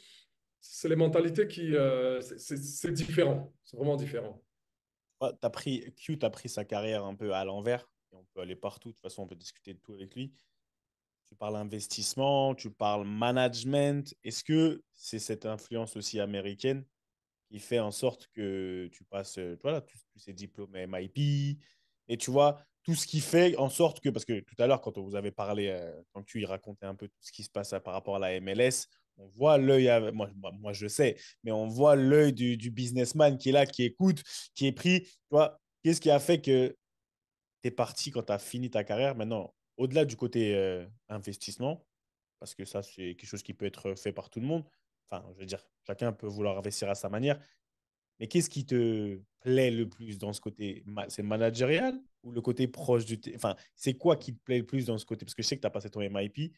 C'est les mentalités qui, c'est différent. C'est vraiment différent. Q, t'as pris sa carrière un peu à l'envers. Et on peut aller partout. De toute façon, on peut discuter de tout avec lui. Tu parles investissement, tu parles management. Est-ce que c'est cette influence aussi américaine qui fait en sorte que tu passes voilà, tous ces diplômes MIP et tu vois, tout ce qui fait en sorte que, parce que tout à l'heure, quand on vous avez parlé, quand tu y racontais un peu tout ce qui se passe par rapport à la MLS, on voit l'œil, moi, je sais, mais on voit l'œil du businessman qui est là, qui écoute, qui est pris. Tu vois, qu'est-ce qui a fait que tu es parti quand tu as fini ta carrière? Maintenant, au-delà du côté investissement, parce que ça, c'est quelque chose qui peut être fait par tout le monde. Enfin, je veux dire, chacun peut vouloir investir à sa manière. Mais qu'est-ce qui te plaît le plus dans ce côté? C'est managérial ou le côté proche Enfin, c'est quoi qui te plaît le plus dans ce côté? Parce que je sais que tu as passé ton MIP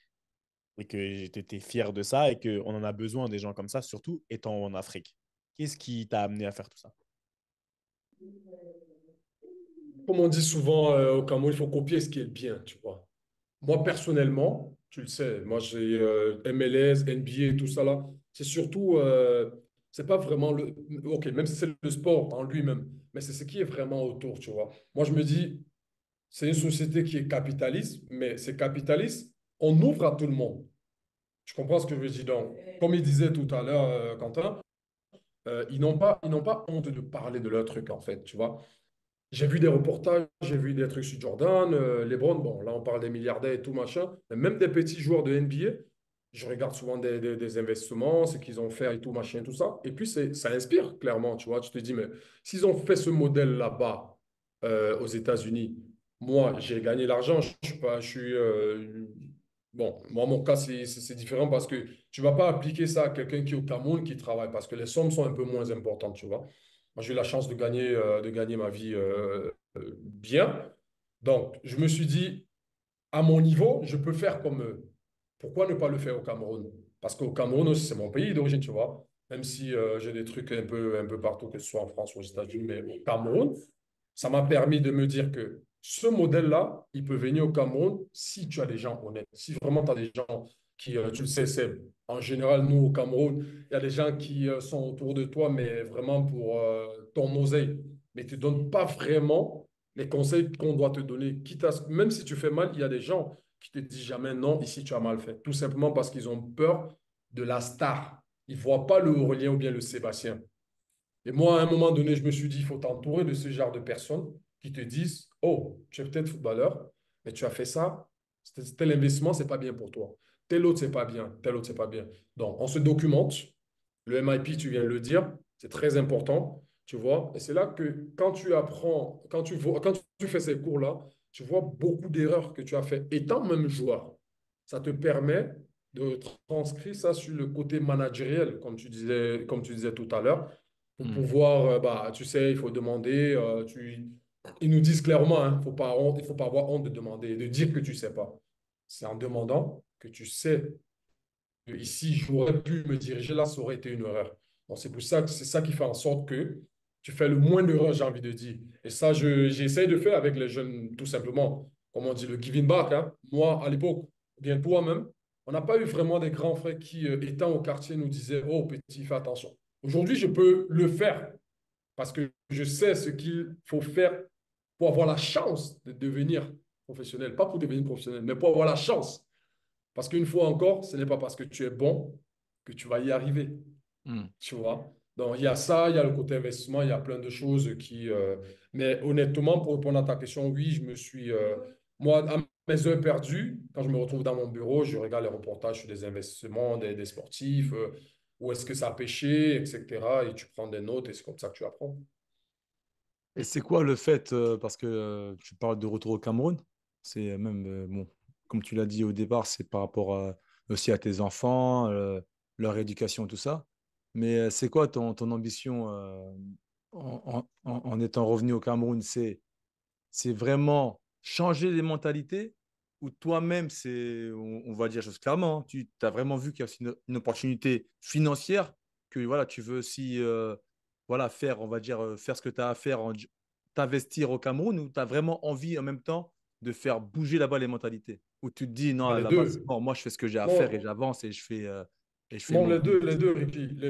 et que tu étais fier de ça et qu'on en a besoin des gens comme ça, surtout étant en Afrique. Qu'est-ce qui t'a amené à faire tout ça? Comme on dit souvent au Cameroun, il faut copier ce qui est bien, tu vois. Moi, personnellement, tu le sais, moi, j'ai MLS, NBA, tout ça là. C'est surtout, c'est pas vraiment le. Ok, même si c'est le sport en lui-même, mais c'est ce qui est vraiment autour, tu vois. Moi, je me dis, c'est une société qui est capitaliste, mais c'est capitaliste, on ouvre à tout le monde. Tu comprends ce que je veux dire? Donc, comme il disait tout à l'heure, Quentin, ils n'ont pas honte de parler de leur truc, en fait, tu vois. J'ai vu des reportages, j'ai vu des trucs sur Jordan, LeBron, bon, là on parle des milliardaires et tout machin, mais même des petits joueurs de NBA, je regarde souvent des investissements, ce qu'ils ont fait et tout machin, tout ça. Et puis ça inspire clairement, tu vois. Tu te dis, mais s'ils ont fait ce modèle là-bas aux États-Unis, moi j'ai gagné l'argent, je suis pas, je suis. Bon, moi mon cas c'est différent parce que tu vas pas appliquer ça à quelqu'un qui est au Cameroun qui travaille parce que les sommes sont un peu moins importantes, tu vois. Moi, j'ai eu la chance de gagner ma vie bien. Donc, je me suis dit, à mon niveau, je peux faire comme eux. Pourquoi ne pas le faire au Cameroun? Parce qu'au Cameroun aussi, c'est mon pays d'origine, tu vois. Même si j'ai des trucs un peu partout, que ce soit en France ou aux États-Unis, mais au Cameroun, ça m'a permis de me dire que ce modèle-là, il peut venir au Cameroun si tu as des gens honnêtes. Si vraiment tu as des gens qui, tu le sais, c'est en général, nous au Cameroun, il y a des gens qui sont autour de toi, mais vraiment pour ton oseille. Mais tu ne donnes pas vraiment les conseils qu'on doit te donner. Même si tu fais mal, il y a des gens qui te disent jamais non, ici tu as mal fait. Tout simplement parce qu'ils ont peur de la star. Ils ne voient pas le Aurélien ou bien le Sébastien. Et moi, à un moment donné, je me suis dit, il faut t'entourer de ce genre de personnes qui te disent, oh, tu es peut-être footballeur, mais tu as fait ça, tel investissement, c'est pas bien pour toi. Tel autre, c'est pas bien. Tel autre, c'est pas bien. Donc, on se documente. Le MIP, tu viens de le dire, c'est très important, tu vois. Et c'est là que quand tu apprends, quand tu fais ces cours-là, tu vois beaucoup d'erreurs que tu as fait étant même joueur. Ça te permet de transcrire ça sur le côté managériel, comme tu disais tout à l'heure pour Hmm. pouvoir, bah, tu sais, il faut demander. Ils nous disent clairement, hein, il faut pas avoir honte de demander, de dire que tu ne sais pas. C'est en demandant que tu sais que ici, j'aurais pu me diriger là, ça aurait été une erreur. Donc, c'est pour ça que c'est ça qui fait en sorte que tu fais le moins d'erreurs, j'ai envie de dire. Et ça, j'essaie de faire avec les jeunes, tout simplement. Comme on dit, le giving back. Hein. Moi, à l'époque, bien toi-même, on n'a pas eu vraiment des grands frères qui, étant au quartier, nous disaient, oh, petit, fais attention. Aujourd'hui, je peux le faire parce que je sais ce qu'il faut faire pour avoir la chance de devenir professionnel. Pas pour devenir professionnel, mais pour avoir la chance. Parce qu'une fois encore, ce n'est pas parce que tu es bon que tu vas y arriver. Hmm. Tu vois? Donc, il y a ça, il y a le côté investissement, il y a plein de choses qui. Mais honnêtement, pour répondre à ta question, oui, je me suis. Moi, à mes heures perdues, quand je me retrouve dans mon bureau, je regarde les reportages sur des investissements, des sportifs, où est-ce que ça a pêché, etc. Et tu prends des notes et c'est comme ça que tu apprends. Et c'est quoi le fait, parce que tu parles de retour au Cameroun, c'est même, bon, comme tu l'as dit au départ, c'est par rapport aussi à tes enfants, leur éducation, tout ça. Mais c'est quoi ton ambition en étant revenu au Cameroun? C'est vraiment changer les mentalités ou toi-même, on va dire chose clairement, hein, tu as vraiment vu qu'il y a aussi une opportunité financière que voilà, tu veux aussi voilà, faire, on va dire, faire ce que tu as à faire, t'investir au Cameroun ou tu as vraiment envie en même temps de faire bouger là-bas les mentalités? Ou tu te dis, non, Bah, les là-bas, c'est deux. bon, moi, je fais ce que j'ai à faire et Non, j'avance et je fais non, mon les business.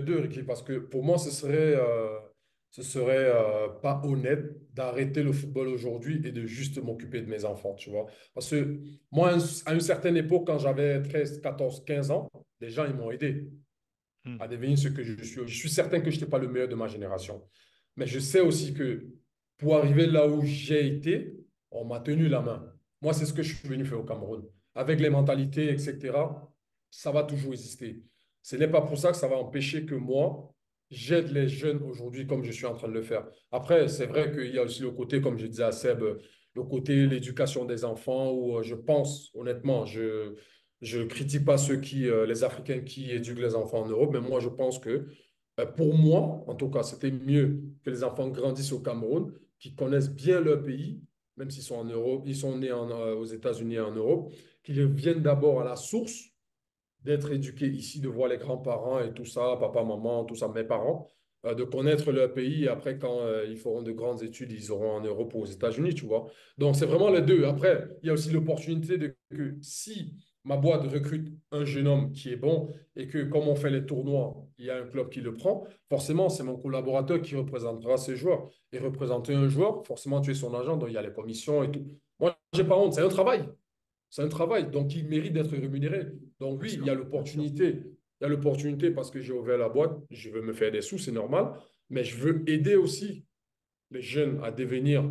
deux, Ricky, parce que pour moi, ce serait pas honnête d'arrêter le football aujourd'hui et de juste m'occuper de mes enfants, tu vois. Parce que moi, à une certaine époque, quand j'avais 13 14 15 ans, les gens, ils m'ont aidé Hmm. à devenir ce que je suis. Je suis certain que je n'étais pas le meilleur de ma génération. Mais je sais aussi que pour arriver là où j'ai été, on m'a tenu la main. Moi, c'est ce que je suis venu faire au Cameroun. Avec les mentalités, etc., ça va toujours exister. Ce n'est pas pour ça que ça va empêcher que moi, j'aide les jeunes aujourd'hui comme je suis en train de le faire. Après, c'est vrai qu'il y a aussi le côté, comme je disais à Seb, le côté l'éducation des enfants, où je pense, honnêtement, je ne critique pas les Africains qui éduquent les enfants en Europe, mais moi, je pense que pour moi, en tout cas, c'était mieux que les enfants grandissent au Cameroun, qui connaissent bien leur pays, même s'ils sont en Europe, ils sont nés aux États-Unis et en Europe, qu'ils viennent d'abord à la source, d'être éduqués ici, de voir les grands-parents et tout ça, papa, maman, tout ça, mes parents, de connaître leur pays. Et après, quand ils feront de grandes études, ils auront en Europe ou aux États-Unis, tu vois. Donc, c'est vraiment les deux. Après, il y a aussi l'opportunité de que si ma boîte recrute un jeune homme qui est bon et que, comme on fait les tournois, il y a un club qui le prend, forcément, c'est mon collaborateur qui représentera ce joueur. Et représenter un joueur, forcément, tu es son agent, donc il y a les commissions et tout. Moi, j'ai pas honte, c'est un travail. C'est un travail, donc il mérite d'être rémunéré. Donc Bien oui, il y sûr, a bien sûr. l'opportunité. Il y a l'opportunité parce que j'ai ouvert la boîte, je veux me faire des sous, c'est normal, mais je veux aider aussi les jeunes à devenir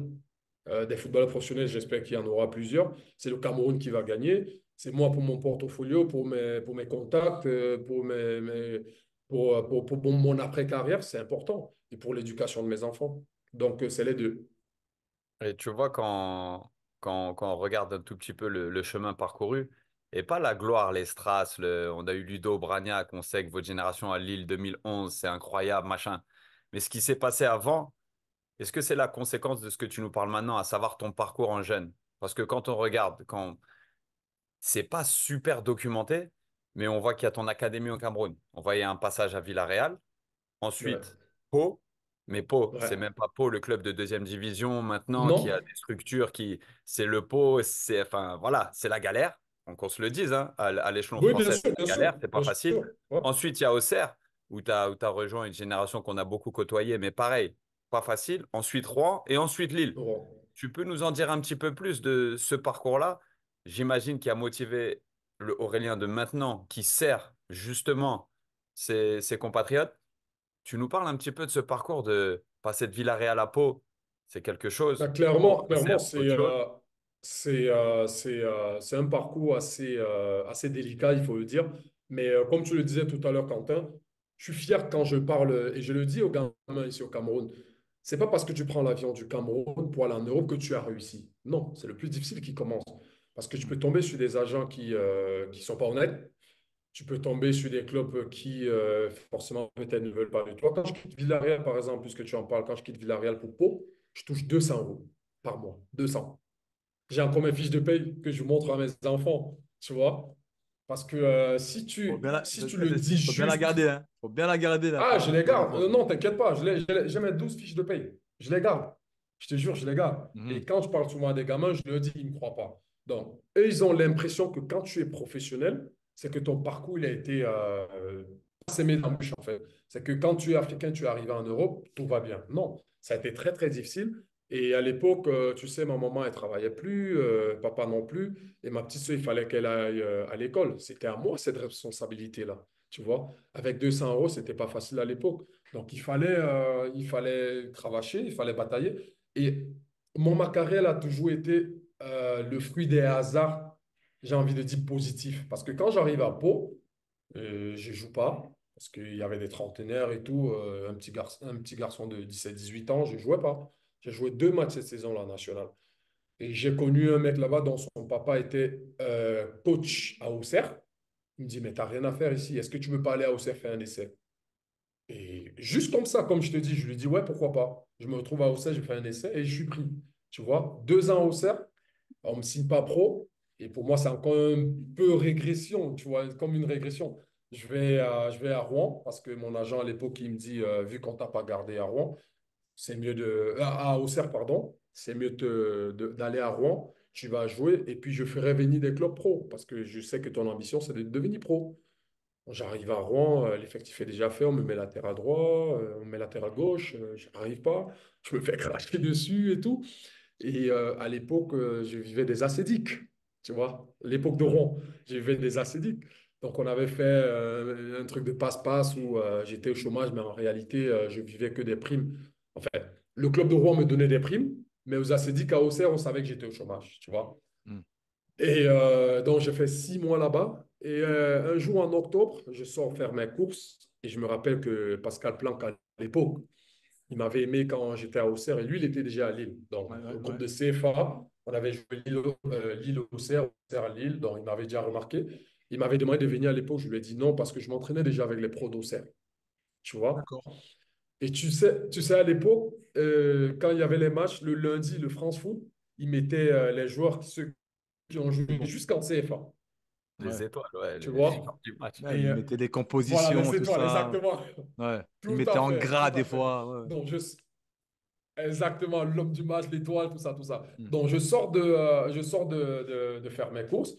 des footballeurs professionnels. J'espère qu'il y en aura plusieurs. C'est le Cameroun qui va gagner. C'est moi pour mon portfolio, pour mes contacts, pour mon après-carrière, c'est important. Et pour l'éducation de mes enfants. Donc, c'est les deux. Et tu vois, quand on regarde un tout petit peu le chemin parcouru, et pas la gloire, les strass, on a eu Ludo, Bragnac, on sait que votre génération à Lille 2011, c'est incroyable, machin. Mais ce qui s'est passé avant, est-ce que c'est la conséquence de ce que tu nous parles maintenant, à savoir ton parcours en jeune? Parce que quand on regarde, c'est pas super documenté, mais on voit qu'il y a ton académie au Cameroun. On voit qu'il y a un passage à Villarreal. Ouais. Ensuite, Pau. Mais Pau, c'est Ouais. même pas Pau, le club de deuxième division maintenant, qui a Non. des structures qui. C'est le Pau, c'est. Enfin, voilà, c'est la galère. Donc, on se le dise, hein, à l'échelon Oui, bien français, sûr, c'est bien la sûr, galère, c'est pas bien facile. sûr. Ouais. Ensuite, il y a Auxerre, où tu as rejoint une génération qu'on a beaucoup côtoyée, mais pareil, pas facile. Ensuite, Rouen et ensuite Lille. Bon. Tu peux nous en dire un petit peu plus de ce parcours-là? J'imagine qu'il a motivé le Aurélien de maintenant, qui sert justement ses compatriotes. Tu nous parles un petit peu de ce parcours de passer de Villarreal à Pau, c'est quelque Bah, chose. Pau, clairement, Auxerre, autre chose. c'est un parcours assez délicat, il faut le dire. Mais comme tu le disais tout à l'heure, Quentin, je suis fier quand je parle, et je le dis aux gamins ici au Cameroun, c'est pas parce que tu prends l'avion du Cameroun pour aller en Europe que tu as réussi. Non, c'est le plus difficile qui commence. Parce que tu peux tomber sur des agents qui sont pas honnêtes. Tu peux tomber sur des clubs qui, forcément, peut-être ne veulent pas de toi. Quand je quitte Villarreal, par exemple, puisque tu en parles, quand je quitte Villarreal pour Pau, je touche 200 euros par mois. 200. J'ai encore mes fiches de paye que je montre à mes enfants, tu vois. Parce que si tu le dis Celle-ci, faut bien la juste, garder, hein. Faut bien la garder là ah, je les pour les garde. enfants. Non, t'inquiète pas, j'ai mes 12 fiches de paye. Je les garde. Je te jure, je les garde. Et Mhm. quand je parle souvent à des gamins, je leur dis, ils ne me croient pas. Donc, eux, ils ont l'impression que quand tu es professionnel, c'est que ton parcours, il a été semé d'embûches, en fait. C'est que quand tu es africain, tu es arrivé en Europe, tout va bien. Non, ça a été très, très difficile. Et à l'époque, tu sais, ma maman, elle travaillait plus, papa non plus. Et ma petite soeur, il fallait qu'elle aille à l'école. C'était à moi cette responsabilité-là. Tu vois, avec 200 euros, c'était pas facile à l'époque. Donc, il fallait cravacher, il fallait batailler. Et ma carrière a toujours été le fruit des hasards, j'ai envie de dire positifs. Parce que quand j'arrive à Pau, je ne joue pas. Parce qu'il y avait des trentenaires et tout. Un petit garçon de 17 18 ans, je ne jouais pas. J'ai joué 2 matchs cette saison-là, nationale. Et j'ai connu un mec là-bas dont son papa était coach à Auxerre. Il me dit, mais tu n'as rien à faire ici. Est-ce que tu veux pas aller à Auxerre faire un essai? Et juste comme ça, comme je te dis, je lui dis, ouais, pourquoi pas. Je me retrouve à Auxerre, je fais un essai et je suis pris. Tu vois, 2 ans à Auxerre, on ne me signe pas pro. Et pour moi, c'est encore un peu régression, tu vois, comme une régression. Je vais à Rouen parce que mon agent à l'époque, il me dit, vu qu'on t'a pas gardé à Rouen, c'est mieux à Auxerre, pardon, c'est mieux d'aller à Rouen. Tu vas jouer et puis je ferai venir des clubs pro parce que je sais que ton ambition, c'est de devenir pro. J'arrive à Rouen, l'effectif est déjà fait, on me met latéral droit, on me met latéral gauche, je n'arrive pas, je me fais cracher dessus et tout. Et à l'époque, je vivais des acédiques, tu vois, l'époque de Rouen, je vivais des acédiques. Donc on avait fait un truc de passe-passe où j'étais au chômage, mais en réalité, je vivais que des primes. En fait, le club de Rouen me donnait des primes, mais aux acédiques à Auxerre, on savait que j'étais au chômage, tu vois. Mhm. Et donc, j'ai fait 6 mois là-bas. Et un jour en octobre, je sors faire mes courses. Et je me rappelle que Pascal Planck, à l'époque, il m'avait aimé quand j'étais à Auxerre. Et lui, il était déjà à Lille. Donc, Ouais, ouais, au groupe ouais. de CFA, on avait joué Lille-Auxerre, Auxerre-Lille. Donc, il m'avait déjà remarqué. Il m'avait demandé de venir à l'époque. Je lui ai dit non parce que je m'entraînais déjà avec les pros d'Auxerre. Tu vois? D'accord. Et tu sais à l'époque, quand il y avait les matchs, le lundi, le France Foot, ils mettaient les joueurs, ceux qui ont joué jusqu'en CFA. Ouais. Les étoiles, ouais, Tu les vois? joueurs du match. Ouais, Et ils mettaient des voilà, compositions, les tout étoiles, ça. exactement. Ouais. Ils Tout mettaient à en fait, tout gras à des fait. fois. Ouais. Donc, exactement, l'homme du match, l'étoile, tout ça, tout ça. Mhm. Donc, je sors de faire mes courses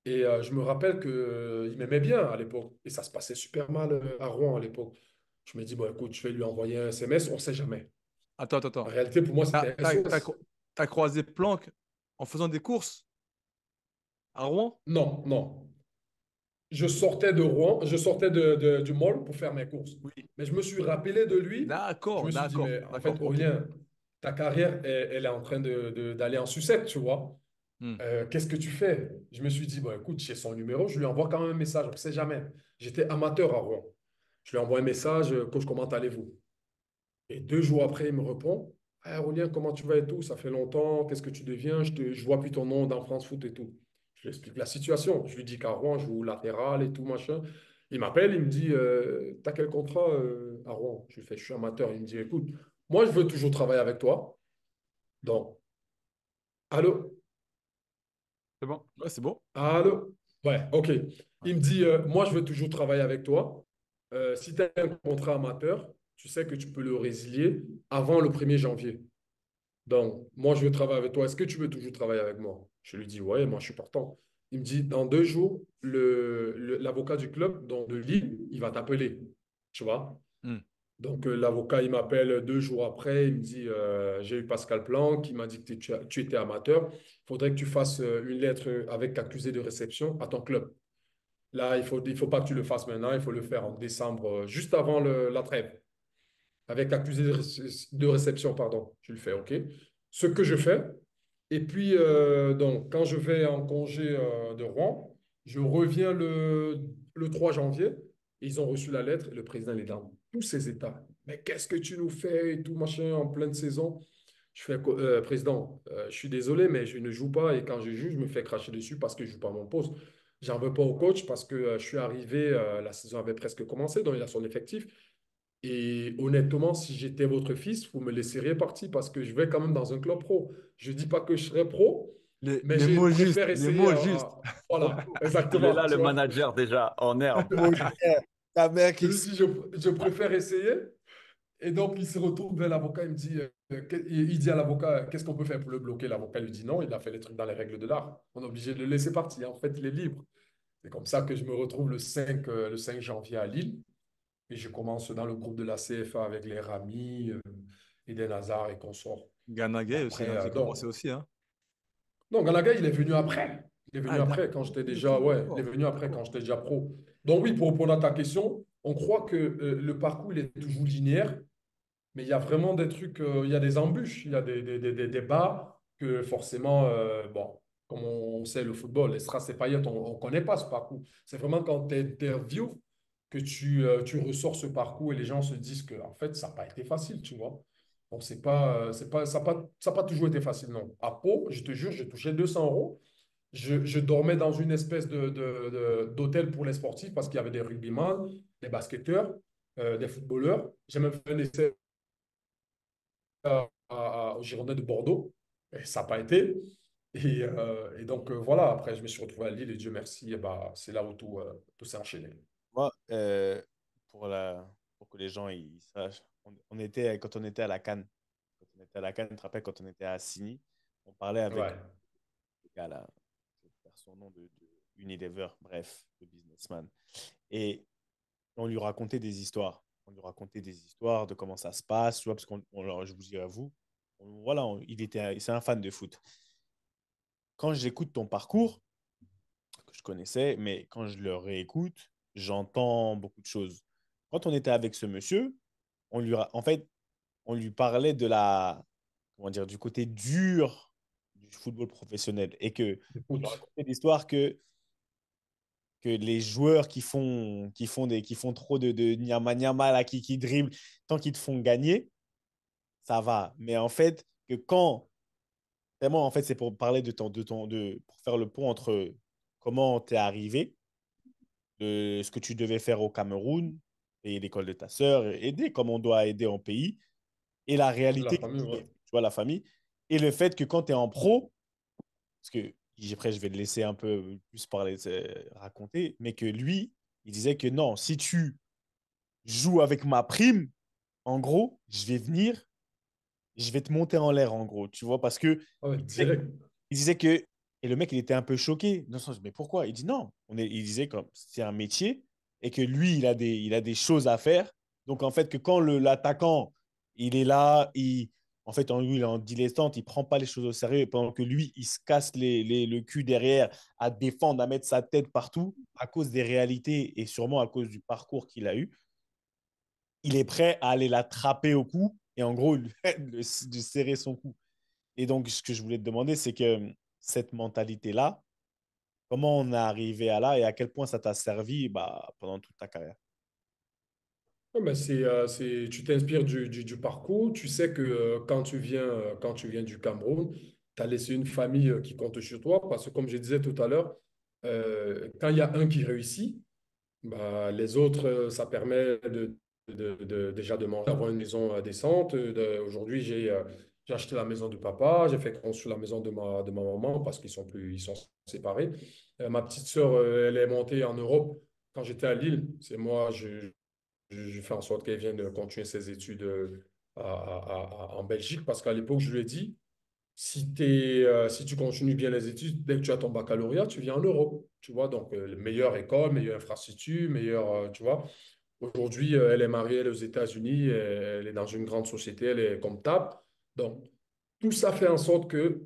et je me rappelle qu'il m'aimait bien à l'époque. Et ça se passait super mal à Rouen à l'époque. Je me dis, bon, écoute, je vais lui envoyer un SMS, on ne sait jamais. Attends, attends, En attends. réalité, pour moi, T'as, c'était un t'as, t'as SOS. cro- t'as croisé Planck en faisant des courses à Rouen? Non, non. Je sortais de Rouen, je sortais du mall pour faire mes courses. Oui. Mais je me suis rappelé de lui. Je D'accord, me suis dit, d'accord, mais en d'accord. fait, Ok. Aurélien, ta carrière, elle est en train d'aller en sucette, tu vois. Hmm. Qu'est-ce que tu fais? Je me suis dit, bon, écoute, j'ai son numéro, je lui envoie quand même un message, on ne sait jamais. J'étais amateur à Rouen. Je lui envoie un message, coach, comment allez-vous? Et 2 jours après, il me répond, ah, Aurélien, comment tu vas et tout? Ça fait longtemps, qu'est-ce que tu deviens? Je vois plus ton nom dans France Foot et tout. Je lui explique la situation. Je lui dis qu'à Rouen, je joue latéral et tout, machin. Il m'appelle, il me dit, t'as quel contrat à Rouen? Je lui fais, je suis amateur. Il me dit, écoute, moi, je veux toujours travailler avec toi. Donc, allô? C'est bon. Ouais, c'est bon. Allô? Ouais, ok. Il me dit, moi, je veux toujours travailler avec toi. Si tu as un contrat amateur, tu sais que tu peux le résilier avant le 1er janvier. Donc, moi, je veux travailler avec toi. Est-ce que tu veux toujours travailler avec moi? Je lui dis, ouais, moi, je suis partant. Il me dit, dans 2 jours, l'avocat du club, donc de Lille, il va t'appeler. Tu vois? Hmm. Donc, l'avocat, il m'appelle 2 jours après. Il me dit, j'ai eu Pascal Planck qui m'a dit que tu étais amateur. Il faudrait que tu fasses une lettre avec accusé de réception à ton club. Là, il faut pas que tu le fasses maintenant. Il faut le faire en décembre, juste avant la trêve avec accusé de réception, pardon. Je le fais, OK. Ce que je fais. Et puis, donc, quand je vais en congé de Rouen, je reviens le 3 janvier. Ils ont reçu la lettre et le président est dans tous ses états. Mais qu'est-ce que tu nous fais et tout, machin, en pleine saison? Je fais, président, je suis désolé, mais je ne joue pas. Et quand je joue, je me fais cracher dessus parce que je ne joue pas mon poste. J'en veux pas au coach parce que je suis arrivé, la saison avait presque commencé, donc il a son effectif. Et honnêtement, si j'étais votre fils, vous me laisseriez partir parce que je vais quand même dans un club pro. Je ne dis pas que je serai pro, mais Les je mots justes, préfère les essayer. mots justes. Voilà, Il est exactement. là, Tu le vois. manager déjà, en herbe. Mon frère, ta mère Je qui. lui dis, je préfère essayer. Et donc, il se retourne vers l'avocat. Il me dit, il dit à l'avocat, qu'est-ce qu'on peut faire pour le bloquer? L'avocat lui dit non, il a fait les trucs dans les règles de l'art. On est obligé de le laisser partir. En fait, il est libre. C'est comme ça que je me retrouve le 5 janvier à Lille. Et je commence dans le groupe de la CFA avec les Rami, Eden Hazard et consorts. Gana Et Gay aussi, après, hein, j'ai commencé aussi. Hein. non, Galaga, il est venu après. Il est Ah, venu après quand j'étais déjà, ouais, il est d'accord. venu après quand j'étais déjà pro. Donc oui, pour répondre à ta question, on croit que le parcours, il est toujours linéaire, mais il y a vraiment des trucs, il y a des embûches, il y a des bas que forcément, bon, comme on sait le football, les strass et paillettes, on ne connaît pas ce parcours. C'est vraiment quand tu interviews que tu ressors ce parcours et les gens se disent que en fait, ça n'a pas été facile, tu vois. Donc, ça n'a pas toujours été facile, non. À Pau, je te jure, j'ai touché 200 euros. Je dormais dans une espèce d'hôtel pour les sportifs parce qu'il y avait des rugbyman, des basketteurs, des footballeurs. J'ai même fait un essai au Girondins de Bordeaux. Et ça n'a pas été. Et donc, voilà, après, je me suis retrouvé à Lille et Dieu merci, et bah, c'est là où tout s'est enchaîné. Moi, pour que les gens ils sachent, quand on était à la Cannes, tu te rappelles, quand on était à Signy, on parlait avec Ouais, le gars là, je vais faire son nom de Unilever, bref, le businessman. Et on lui racontait des histoires. On lui racontait des histoires de comment ça se passe, tu vois, parce je vous dis à vous, voilà, c'est un fan de foot. Quand j'écoute ton parcours, que je connaissais, mais quand je le réécoute, j'entends beaucoup de choses. Quand on était avec ce monsieur, en fait, on lui parlait comment dire, du côté dur du football professionnel et que on lui écoute. racontait l'histoire que les joueurs qui font trop de nyama nyama là, qui dribblent, tant qu'ils te font gagner, ça va. Mais en fait, que quand vraiment, en fait, c'est pour parler pour faire le pont entre comment tu es arrivé, de ce que tu devais faire au Cameroun, et l'école de ta sœur, aider comme on doit aider en pays, et la La réalité, famille, ouais. tu vois, la famille, et le fait que quand tu es en pro, parce que après, je vais le laisser un peu plus parler, raconter, mais que lui, il disait que non, si tu joues avec ma prime, en gros, je vais venir, je vais te monter en l'air, en gros, tu vois, parce que Ah ouais, il disait, direct. il disait que, et le mec, il était un peu choqué, dans le sens, mais pourquoi? Il dit non, il disait comme c'est un métier, et que lui, il a des choses à faire, donc en fait, que quand l'attaquant, il est là, en fait, lui, il est en dilettante, il ne prend pas les choses au sérieux, et pendant que lui, il se casse le cul derrière à défendre, à mettre sa tête partout, à cause des réalités, et sûrement à cause du parcours qu'il a eu, il est prêt à aller l'attraper au cou et en gros de serrer son cou. Et donc, ce que je voulais te demander, c'est que cette mentalité-là, comment on est arrivé à là et à quel point ça t'a servi pendant toute ta carrière? Ouais, mais tu t'inspires du parcours. Tu sais que quand tu viens du Cameroun, tu as laissé une famille qui compte sur toi. Parce que, comme je disais tout à l'heure, quand il y a un qui réussit, bah, les autres, ça permet déjà de manger, d'avoir une maison décente. Aujourd'hui, J'ai acheté la maison de papa, j'ai fait construire la maison de ma maman parce ils sont séparés. Ma petite sœur, elle est montée en Europe quand j'étais à Lille. C'est moi, je fais en sorte qu'elle vienne continuer ses études en Belgique parce qu'à l'époque, je lui ai dit, si tu continues bien les études, dès que tu as ton baccalauréat, tu viens en Europe. Tu vois, donc, meilleure école, meilleure infrastructure, meilleure, tu vois. Aujourd'hui, elle est mariée, elle est aux États-Unis, elle est dans une grande société, elle est comptable. Donc, tout ça fait en sorte que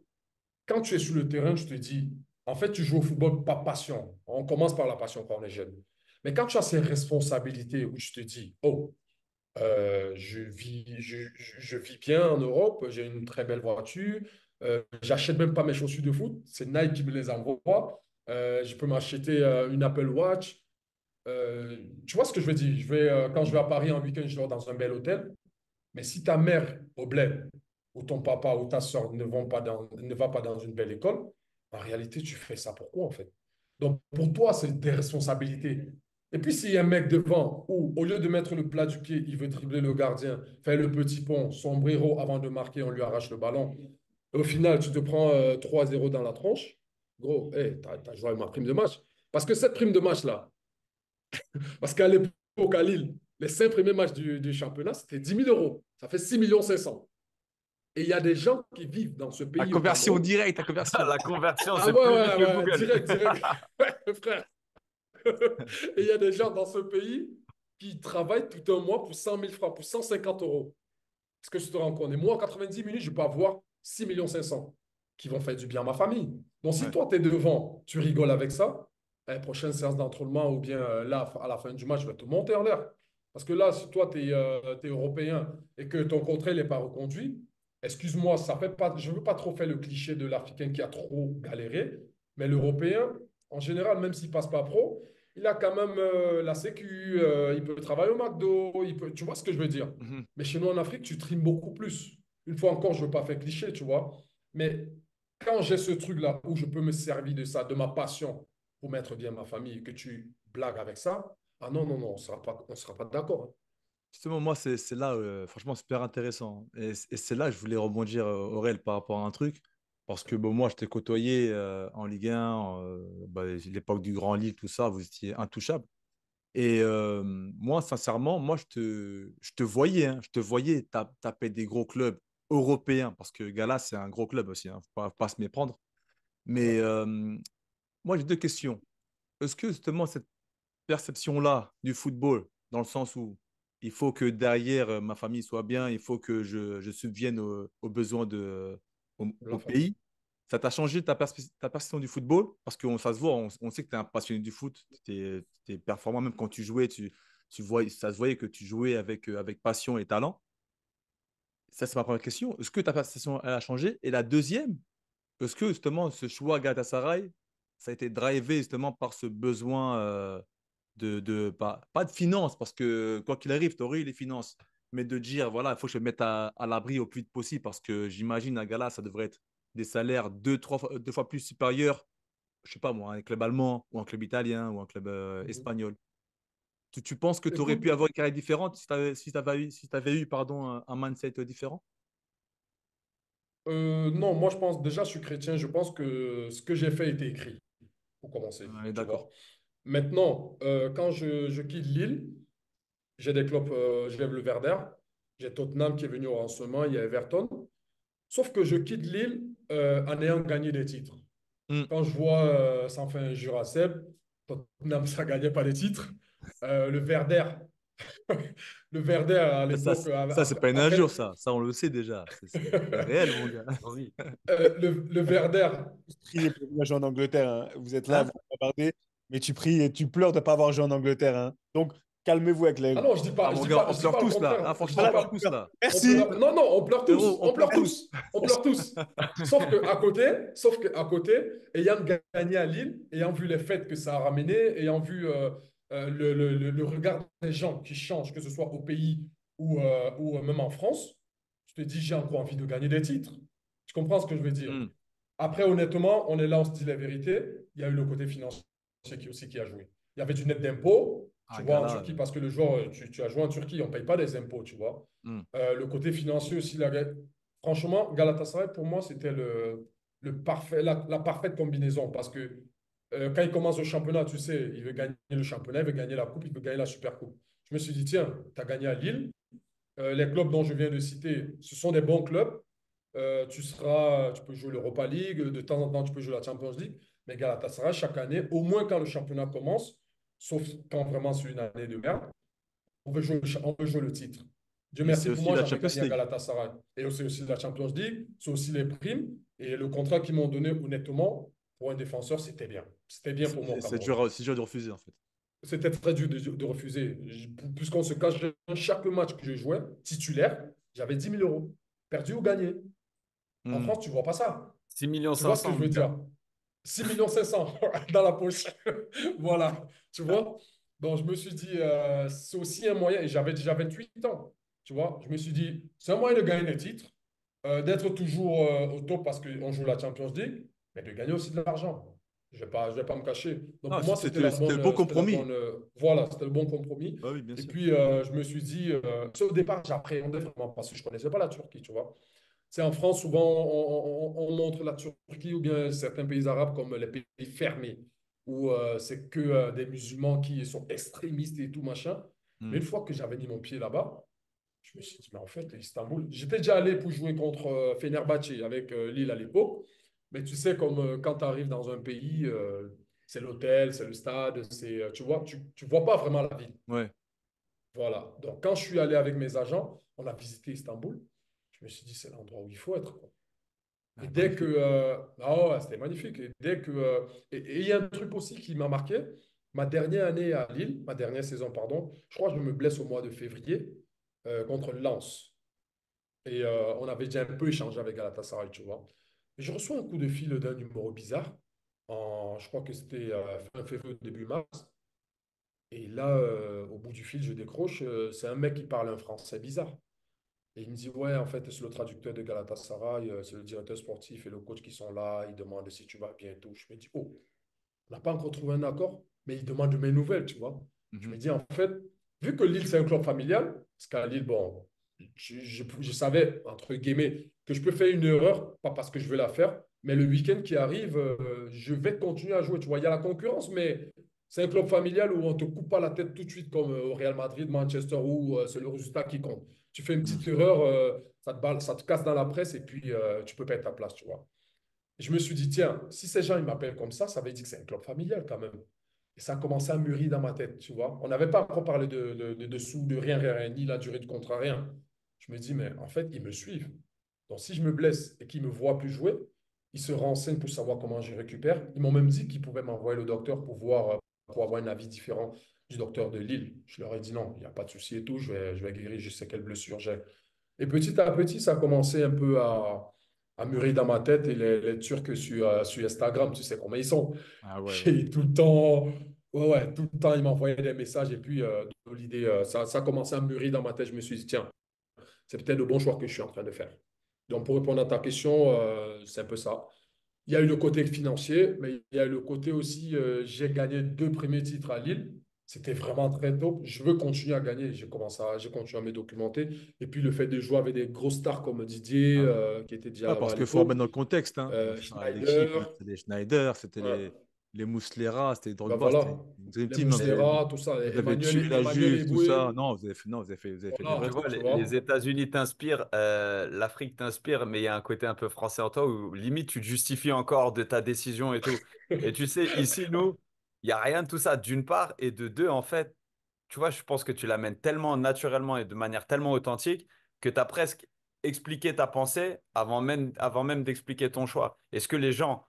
quand tu es sur le terrain, tu te dis, en fait, tu joues au football par passion. On commence par la passion quand on est jeune. Mais quand tu as ces responsabilités où tu te dis, oh, je vis bien en Europe, j'ai une très belle voiture, j'achète même pas mes chaussures de foot, c'est Nike qui me les envoie. Je peux m'acheter une Apple Watch. Tu vois ce que je veux dire? Quand je vais à Paris en week-end, je dors dans un bel hôtel. Mais si ta mère au bled ou ton papa ou ta soeur ne va pas dans une belle école, en réalité, tu fais ça pourquoi en fait? Donc pour toi, c'est des responsabilités. Et puis s'il y a un mec devant où, au lieu de mettre le plat du pied, il veut dribbler le gardien, faire le petit pont, sombrero avant de marquer, on lui arrache le ballon. Et au final, tu te prends 3-0 dans la tronche. Gros, hey, t'as joué avec ma prime de match. Parce que cette prime de match-là, parce qu'à l'époque, à Lille, les 5 premiers matchs du championnat, c'était 10 000 euros. Ça fait 6 500 000. Et il y a des gens qui vivent dans ce La pays au conversion Cameroun. directe, la conversion. La conversion, Ah c'est ouais, plus vite ouais, que ouais, Google. direct, direct. Ouais, frère. Et il y a des gens dans ce pays qui travaillent tout un mois pour 100 000 francs, pour 150 euros. Est-ce que tu te rends compte? Et moi, en 90 minutes, je peux avoir 6 500 000 qui vont faire du bien à ma famille. Donc, si Ouais. toi, tu es devant, tu rigoles avec ça, la prochaine séance d'entraînement ou bien là, à la fin du match, je vais te monter en l'air. Parce que là, si toi, tu es, européen et que ton contrat n'est pas reconduit, excuse-moi, ça fait pas, je ne veux pas trop faire le cliché de l'Africain qui a trop galéré, mais l'Européen, en général, même s'il ne passe pas pro, il a quand même la sécu, il peut travailler au McDo, tu vois ce que je veux dire? Mhm. Mais chez nous en Afrique, tu trimes beaucoup plus. Une fois encore, je ne veux pas faire cliché, tu vois. Mais quand j'ai ce truc-là où je peux me servir de ça, de ma passion pour mettre bien ma famille, que tu blagues avec ça, ah non, non, non, on sera pas d'accord, hein. Justement, moi, c'est là, franchement, super intéressant. Et c'est là que je voulais rebondir, Aurel, par rapport à un truc. Parce que bon, moi, je t'ai côtoyé en Ligue 1, bah, l'époque du Grand Lille, tout ça, vous étiez intouchable. Et moi, sincèrement, moi, je te voyais, hein, je te voyais taper des gros clubs européens, parce que Gala, c'est un gros club aussi, hein, faut pas se méprendre. Ouais. Mais moi, j'ai deux questions. Est-ce que justement, cette perception-là du football, dans le sens où il faut que derrière ma famille soit bien, il faut que je subvienne aux besoins De au la famille. pays. Ça t'a changé ta perception du football? Parce que ça se voit, on sait que tu es un passionné du foot, tu es performant, même quand tu jouais, ça se voyait que tu jouais avec passion et talent. Ça, c'est ma première question. Est-ce que ta perception elle a changé? Et la deuxième, est-ce que justement ce choix Galatasaray, ça a été drivé justement par ce besoin pas de finances, parce que quoi qu'il arrive, tu aurais eu les finances, mais de dire, voilà, il faut que je me mette à l'abri au plus vite possible, parce que j'imagine à Gala, ça devrait être des salaires deux fois plus supérieurs, je sais pas moi, un club allemand, ou un club italien, ou un club Mhm. espagnol. Tu penses que tu aurais pu Écoute, avoir une carrière différente si tu avais eu pardon, un mindset différent? non, moi je pense, déjà je suis chrétien, je pense que ce que j'ai fait était écrit, pour commencer, Ouais, tu d'accord. vois. Maintenant, quand je quitte Lille, j'ai des clubs, j'ai le Werder, j'ai Tottenham qui est venu en ce moment, il y a Everton. Sauf que je quitte Lille en ayant gagné des titres. Hmm. Quand je vois, sans faire injure à Seb, Tottenham, ça ne gagnait pas les titres. Le Werder, le Werder à Mais ça, l'époque, ça c'est pas une injure, après, ça on le sait déjà. C'est réel, mon gars. Vas-y. le Werder, Priez pour venir jouer en Angleterre, hein. Vous êtes là, Hein? vous bavardez, mais tu pries et tu pleures de ne pas avoir joué en Angleterre, hein. Donc, calmez-vous avec les. ah non, Ah, mon gars, on je dis pleure pas le tous là. contraire. Ah, Je franchement, dis on Voilà, pleure pas, tous là. on merci. pleure, non, non, on pleure Frérot, tous, on on pleure pleure tous. tous, on pleure tous. Sauf que à côté, ayant gagné à Lille, ayant vu les fêtes que ça a ramené, ayant vu le regard des gens qui change, que ce soit au pays ou même en France, je te dis, j'ai encore envie de gagner des titres. Tu comprends ce que je veux dire? Hmm. Après, honnêtement, on est là, on se dit la vérité. Il y a eu le côté financier qui a joué. Il y avait du net d'impôt, tu Ah, vois, en gala. Turquie, parce que le joueur, tu as joué en Turquie, on ne paye pas des impôts, tu vois. Hmm. Le côté financier aussi, franchement, Galatasaray, pour moi, c'était la parfaite combinaison parce que quand il commence le championnat, tu sais, il veut gagner le championnat, il veut gagner la coupe, il veut gagner la super coupe. Je me suis dit, tiens, tu as gagné à Lille. Les clubs dont je viens de citer, ce sont des bons clubs. Tu peux jouer l'Europa League, de temps en temps, tu peux jouer la Champions League. Mais Galatasaray, chaque année, au moins quand le championnat commence, sauf quand vraiment c'est une année de merde, on veut jouer le titre. Dieu Et c'est merci pour aussi moi, la j'avais Champions gagné à League. Galatasaray. Et c'est aussi la Champions League, c'est aussi les primes. Et le contrat qu'ils m'ont donné, honnêtement, pour un défenseur, c'était bien. C'était bien pour moi au Cameroun. C'est dur de refuser, en fait. C'était très dur de refuser. Puisqu'on se cache, chaque match que je jouais, titulaire, j'avais 10 000 euros. Perdu ou gagné. En Hmm. France, tu ne vois pas ça. 6 millions Tu vois ce que 500, je mon veux gars. dire? 6 500 000 dans la poche. Voilà. Tu vois? Donc, je me suis dit, c'est aussi un moyen, et j'avais déjà 28 ans. Tu vois? Je me suis dit, c'est un moyen de gagner des titres, d'être toujours au top parce qu'on joue la Champions League, mais de gagner aussi de l'argent. Je vais pas me cacher. Donc, Ah, pour moi, c'était le bon compromis. voilà, c'était le bon compromis. Bah oui, bien Et sûr. puis, je me suis dit, au départ, j'appréhendais vraiment parce que je ne connaissais pas la Turquie, tu vois. C'est en France, souvent, on montre la Turquie ou bien certains pays arabes comme les pays fermés, où c'est que des musulmans qui sont extrémistes et tout machin. Mais Hmm. une fois que j'avais mis mon pied là-bas, je me suis dit, mais en fait, Istanbul, j'étais déjà allé pour jouer contre Fenerbahçe avec Lille à l'époque. Mais tu sais, comme quand tu arrives dans un pays, c'est l'hôtel, c'est le stade, tu vois, tu vois pas vraiment la ville. Ouais. Voilà. Donc, quand je suis allé avec mes agents, on a visité Istanbul. Je me suis dit, c'est l'endroit où il faut être, quoi. Et Ah, dès que. magnifique. Ah ouais, c'était magnifique. Et dès que. Et il y a un truc aussi qui m'a marqué. Ma dernière année à Lille, ma dernière saison, pardon, je crois que je me blesse au mois de février contre Lens. Et on avait déjà un peu échangé avec Galatasaray, tu vois. Et je reçois un coup de fil d'un numéro bizarre. Je crois que c'était fin février, début mars. Et là, au bout du fil, je décroche. C'est un mec qui parle un français bizarre. Et il me dit, ouais, en fait, c'est le traducteur de Galatasaray, c'est le directeur sportif et le coach qui sont là. Il demande si tu vas bien et tout. Je me dis, oh, on n'a pas encore trouvé un accord, mais il demande de mes nouvelles, tu vois. Je me Mhm. dis, en fait, vu que Lille, c'est un club familial, parce qu'à Lille, bon, je savais, entre guillemets, que je peux faire une erreur, pas parce que je veux la faire, mais le week-end qui arrive, je vais continuer à jouer. Tu vois, il y a la concurrence, mais c'est un club familial où on ne te coupe pas la tête tout de suite comme au Real Madrid, Manchester, où c'est le résultat qui compte. Tu fais une Mhm. petite erreur, ça te casse dans la presse et puis tu peux perdre ta place, tu vois. Je me suis dit, tiens, si ces gens ils m'appellent comme ça veut dire que c'est un club familial quand même. Et ça a commencé à mûrir dans ma tête, tu vois. On n'avait pas encore parlé de sous, de rien, rien, rien, ni la durée de contrat, rien. Je me dis, mais en fait, ils me suivent. Donc, si je me blesse et qu'ils ne me voient plus jouer, ils se renseignent pour savoir comment je récupère. Ils m'ont même dit qu'ils pouvaient m'envoyer le docteur pour voir, pour avoir un avis différent du docteur de Lille. Je leur ai dit non, il n'y a pas de souci et tout, je vais guérir, je sais quelle blessure j'ai. Et petit à petit, ça a commencé un peu à mûrir dans ma tête. Et les Turcs sur Instagram, tu sais comment ils sont. Ah ouais, ouais. Et tout le temps, ouais, tout le temps, ils m'envoyaient des messages. Et puis, l'idée, ça a commencé à mûrir dans ma tête. Je me suis dit, tiens, c'est peut-être le bon choix que je suis en train de faire. Donc, pour répondre à ta question, c'est un peu ça. Il y a eu le côté financier, mais il y a eu le côté aussi, j'ai gagné 2 premiers titres à Lille. C'était vraiment très top. Je veux continuer à gagner. J'ai continué à me documenter. Et puis le fait de jouer avec des gros stars comme Didier, Ah ouais. qui était déjà Ah, là-bas parce à qu'il faut l'époque, remettre dans le contexte, hein. L'équipe, Schneider, c'était les Schneider, c'était ouais, les Muslera, c'était les ben Drogba, c'était voilà, une Dream les Team, hein. Mais Muslera, tout ça, Vous avez tué la Emmanuel Juve, tout ça. Eboué, Non, non, vous avez fait des voilà, vrais tu vois, trucs. tu les vois. États-Unis t'inspirent, l'Afrique t'inspire, mais il y a un côté un peu français en toi où limite tu te justifies encore de ta décision et tout. Et tu sais, ici, nous, il n'y a rien de tout ça, d'une part, et de deux, en fait, tu vois, je pense que tu l'amènes tellement naturellement et de manière tellement authentique que tu as presque expliqué ta pensée avant même d'expliquer ton choix. Et ce que les gens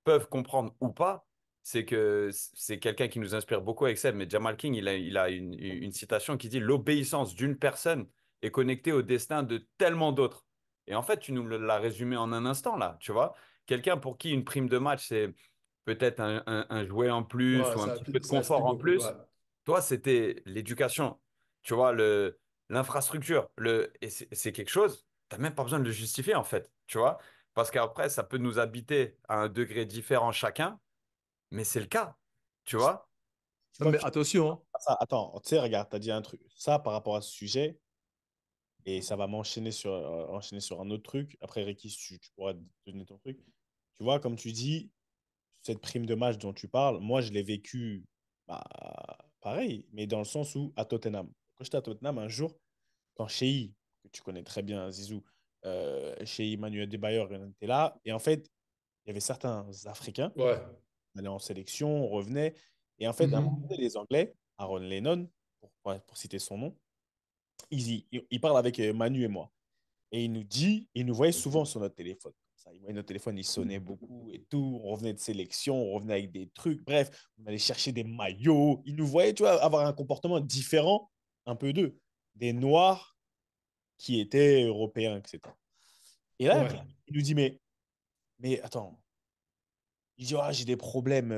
peuvent comprendre ou pas, c'est que c'est quelqu'un qui nous inspire beaucoup avec Seb, mais Jamal King, il a une citation qui dit: l'obéissance d'une personne est connectée au destin de tellement d'autres. Et en fait, tu nous l'as résumé en un instant, là, tu vois. Quelqu'un pour qui une prime de match, c'est peut-être un jouet en plus Ouais, ou un ça, petit peu de ça explique confort en beaucoup. Ouais. plus. Toi, c'était l'éducation, tu vois, l'infrastructure. Et c'est quelque chose, tu n'as même pas besoin de le justifier, en fait, tu vois. Parce qu'après, ça peut nous habiter à un degré différent chacun, mais c'est le cas, tu vois? Tu Non, vois, mais attention, hein. ça, attends, tu sais, regarde, tu as dit un truc. Ça, par rapport à ce sujet, Et ça va enchaîner sur un autre truc. Après, Ricky, tu pourras donner ton truc. Tu vois, comme tu dis, cette prime de match dont tu parles, moi, je l'ai vécu bah, pareil, mais dans le sens où à Tottenham. Quand j'étais à Tottenham, un jour, quand Shei, que tu connais très bien, Zizou, Shei Manuel Debayor était là, et en fait, il y avait certains Africains, Ouais. on allait en sélection, on revenait, et en fait, à un moment Mhm. donné, les Anglais, Aaron Lennon, pour citer son nom, il parle avec Manu et moi. Et il nous voyait souvent sur notre téléphone. Ça, il voyait notre téléphone, il sonnait beaucoup et tout. On revenait de sélection, on revenait avec des trucs. Bref, on allait chercher des maillots. Il nous voyait, tu vois, avoir un comportement différent un peu d'eux. Des Noirs qui étaient européens, etc. Et là, Ouais. il nous dit, mais attends, il dit, ah, j'ai des problèmes.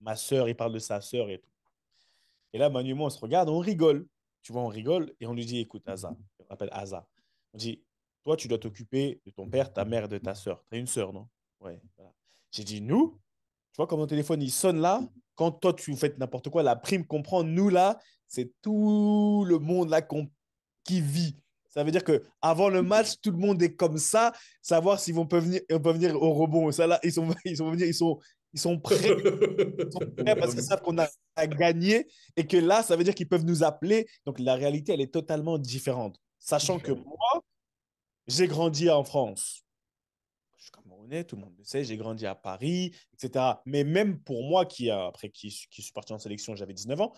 Ma sœur, il parle de sa sœur et tout. Et là, Manu et moi, on se regarde, on rigole. Tu vois, on rigole et on lui dit, écoute, Asa, on appelle Asa. On dit, toi, tu dois t'occuper de ton père, ta mère, de ta sœur. Tu as une sœur, non? Ouais. Voilà. J'ai dit, nous, tu vois, comme mon téléphone, il sonne là. Quand toi, tu fais n'importe quoi, la prime qu'on prend, nous, là, c'est tout le monde là qui vit. Ça veut dire que avant le match, tout le monde est comme ça, savoir s'ils vont peuvent venir au rebond. Ça, là, ils sont prêts parce qu'ils savent qu'on a gagné et que là, ça veut dire qu'ils peuvent nous appeler. Donc la réalité, elle est totalement différente. Sachant que Différent. moi, j'ai grandi en France. Je suis camerounais, tout le monde le sait, j'ai grandi à Paris, etc. Mais même pour moi, qui suis parti en sélection, j'avais 19 ans,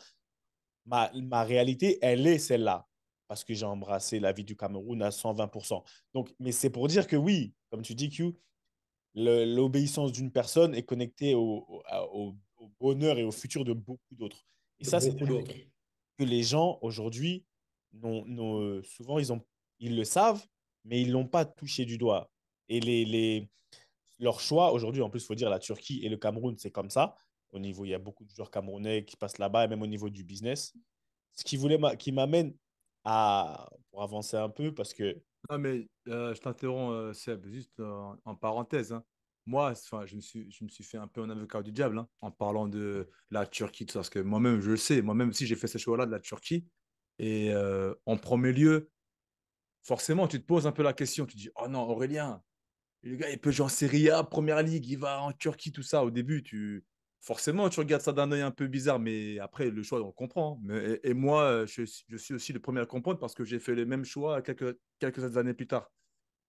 ma réalité, elle est celle-là. Parce que j'ai embrassé la vie du Cameroun à 120%. Donc, mais c'est pour dire que oui, comme tu dis, Q, l'obéissance d'une personne est connectée au bonheur et au futur de beaucoup d'autres. Et De ça, c'est beaucoup d'autres. que les gens aujourd'hui, souvent, ils le savent, mais ils ne l'ont pas touché du doigt. Et leur choix, aujourd'hui, en plus, il faut dire, la Turquie et le Cameroun, c'est comme ça. Au niveau, il y a beaucoup de joueurs camerounais qui passent là-bas, et même au niveau du business. Ce qui m'amène pour avancer un peu, parce que Non, mais je t'interromps, Seb, juste en parenthèse, hein. Moi, enfin, je me suis fait un peu un avocat du diable, hein, en parlant de la Turquie, tout ça, parce que moi-même, je le sais, moi-même aussi, j'ai fait ce choix-là de la Turquie. Et en premier lieu, forcément, tu te poses un peu la question. Tu te dis, oh non, Aurélien, le gars, il peut jouer en Serie A, Première Ligue, il va en Turquie, tout ça. Au début, forcément, tu regardes ça d'un œil un peu bizarre, mais après, le choix, on comprend. Et moi, je suis aussi le premier à comprendre parce que j'ai fait les mêmes choix quelques années plus tard.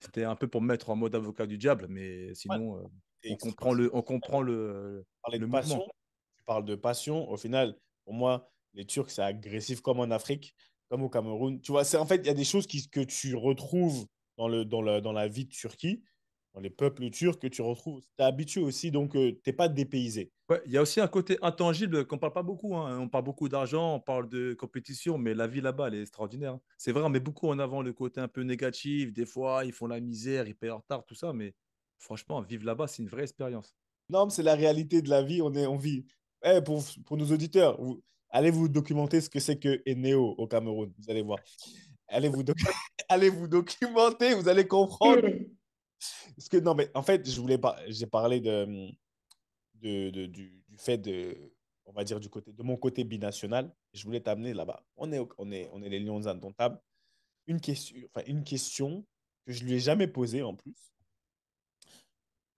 C'était un peu pour me mettre en mode avocat du diable, mais ouais, sinon, on tu comprend parlais de le passion, mouvement. tu parles de passion. Au final, pour moi, les Turcs, c'est agressif comme en Afrique, comme au Cameroun. Tu vois, en fait, il y a des choses que tu retrouves dans la vie de Turquie, dans les peuples turcs que tu retrouves. Tu es habitué aussi, donc tu n'es pas dépaysé. Ouais, il y a aussi un côté intangible qu'on parle pas beaucoup, hein. On parle beaucoup d'argent, on parle de compétition, mais la vie là-bas, elle est extraordinaire, hein. C'est vrai, on met beaucoup en avant le côté un peu négatif. Des fois, ils font la misère, ils payent en retard, tout ça. Mais franchement, vivre là-bas, c'est une vraie expérience. Non, mais c'est la réalité de la vie. On vit. Pour nos auditeurs, allez vous documenter ce que c'est que Eneo au Cameroun. Vous allez voir. Allez vous, doc- allez vous documenter, vous allez comprendre. Parce que, non, mais en fait, j'ai parlé du fait on va dire, de mon côté binational. Je voulais t'amener là-bas. On est les Lions indomptables. Une question que je lui ai jamais posée en plus,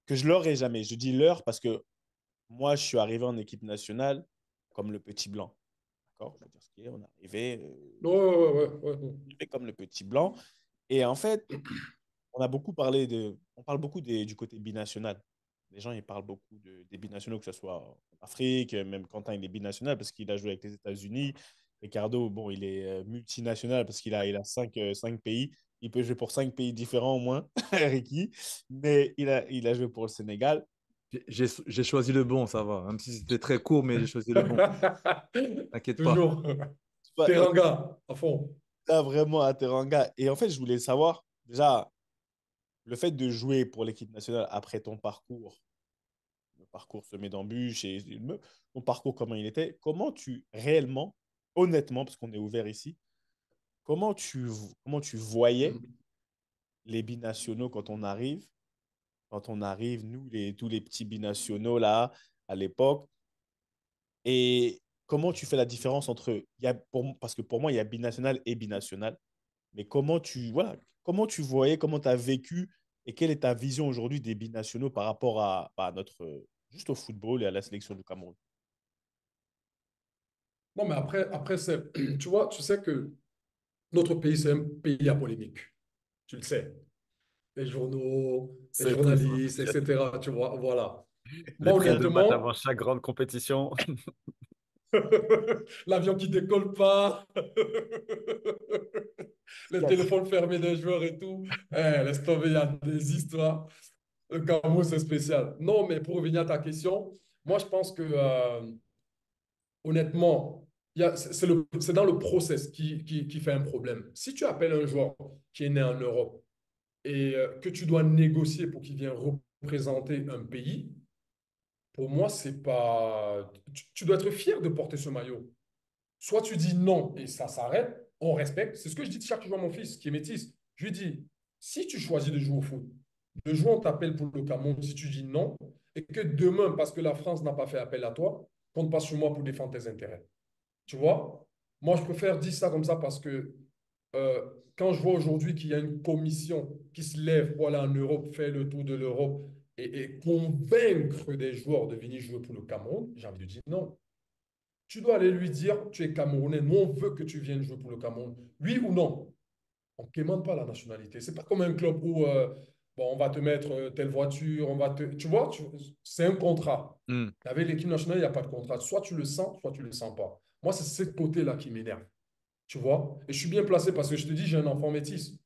que je leur ai jamais. Je dis leur parce que moi, je suis arrivé en équipe nationale comme le petit blanc. D'accord? Je veux dire ce qui est. On est arrivé, Ouais, ouais, ouais, ouais. comme le petit blanc. Et en fait, on parle beaucoup du côté binational. Les gens, ils parlent beaucoup des binationaux, que ce soit en Afrique, même Quentin, il est binational parce qu'il a joué avec les États-Unis. Ricardo, bon, il est multinational parce qu'il a cinq pays. Il peut jouer pour 5 pays différents au moins, Ricky. Mais il a joué pour le Sénégal. J'ai choisi le bon, ça va. Même si c'était très court, mais j'ai choisi le bon. T'inquiète pas. Toujours. Tu vois, et Teranga, à fond. là, vraiment à Teranga. Et en fait, je voulais savoir, déjà, le fait de jouer pour l'équipe nationale après ton parcours, le parcours semé d'embûches et ton parcours, comment il était, comment tu réellement, honnêtement, parce qu'on est ouvert ici, comment tu voyais les binationaux quand on arrive, nous, tous les petits binationaux là, à l'époque, et comment tu fais la différence entre, parce que pour moi, il y a binational et binational. Mais comment tu voyais, comment tu as vécu et quelle est ta vision aujourd'hui des binationaux par rapport à notre, juste au football et à la sélection du Cameroun? Non, mais après tu vois, tu sais que notre pays, c'est un pays à polémique. Tu le sais. Les journaux, les C'est tout ça. journalistes, etc. Tu vois, voilà. Les Moi, prises de match avant honnêtement, chaque grande compétition. l'avion qui décolle pas, les Yes. téléphones fermés des joueurs et tout. Laisse tomber, il y a des histoires. Le Cameroun, c'est spécial. Non, mais pour revenir à ta question, moi, je pense que, honnêtement, c'est dans le process qui fait un problème. Si tu appelles un joueur qui est né en Europe et que tu dois négocier pour qu'il vienne représenter un pays, pour moi, c'est pas. Tu dois être fier de porter ce maillot. Soit tu dis non et ça s'arrête, on respecte. C'est ce que je dis chaque jour à mon fils qui est métis. Je lui dis, si tu choisis de jouer au foot, de jouer, on t'appelle pour le Cameroun, si tu dis non, et que demain, parce que la France n'a pas fait appel à toi, compte pas sur moi pour défendre tes intérêts. Tu vois? Moi, je préfère dire ça comme ça parce que euh, quand je vois aujourd'hui qu'il y a une commission qui se lève pour aller en Europe, faire le tour de l'Europe et convaincre des joueurs de venir jouer pour le Cameroun, j'ai envie de dire non. Tu dois aller lui dire, tu es Camerounais, nous on veut que tu viennes jouer pour le Cameroun. Oui ou non? On ne demande pas la nationalité. C'est pas comme un club où bon, on va te mettre telle voiture, on va te. Tu vois, c'est un contrat. Hmm. Avec l'équipe nationale, il n'y a pas de contrat. Soit tu le sens, soit tu ne le sens pas. Moi, c'est ce côté-là qui m'énerve. Tu vois? Et je suis bien placé parce que je te dis, j'ai un enfant métis.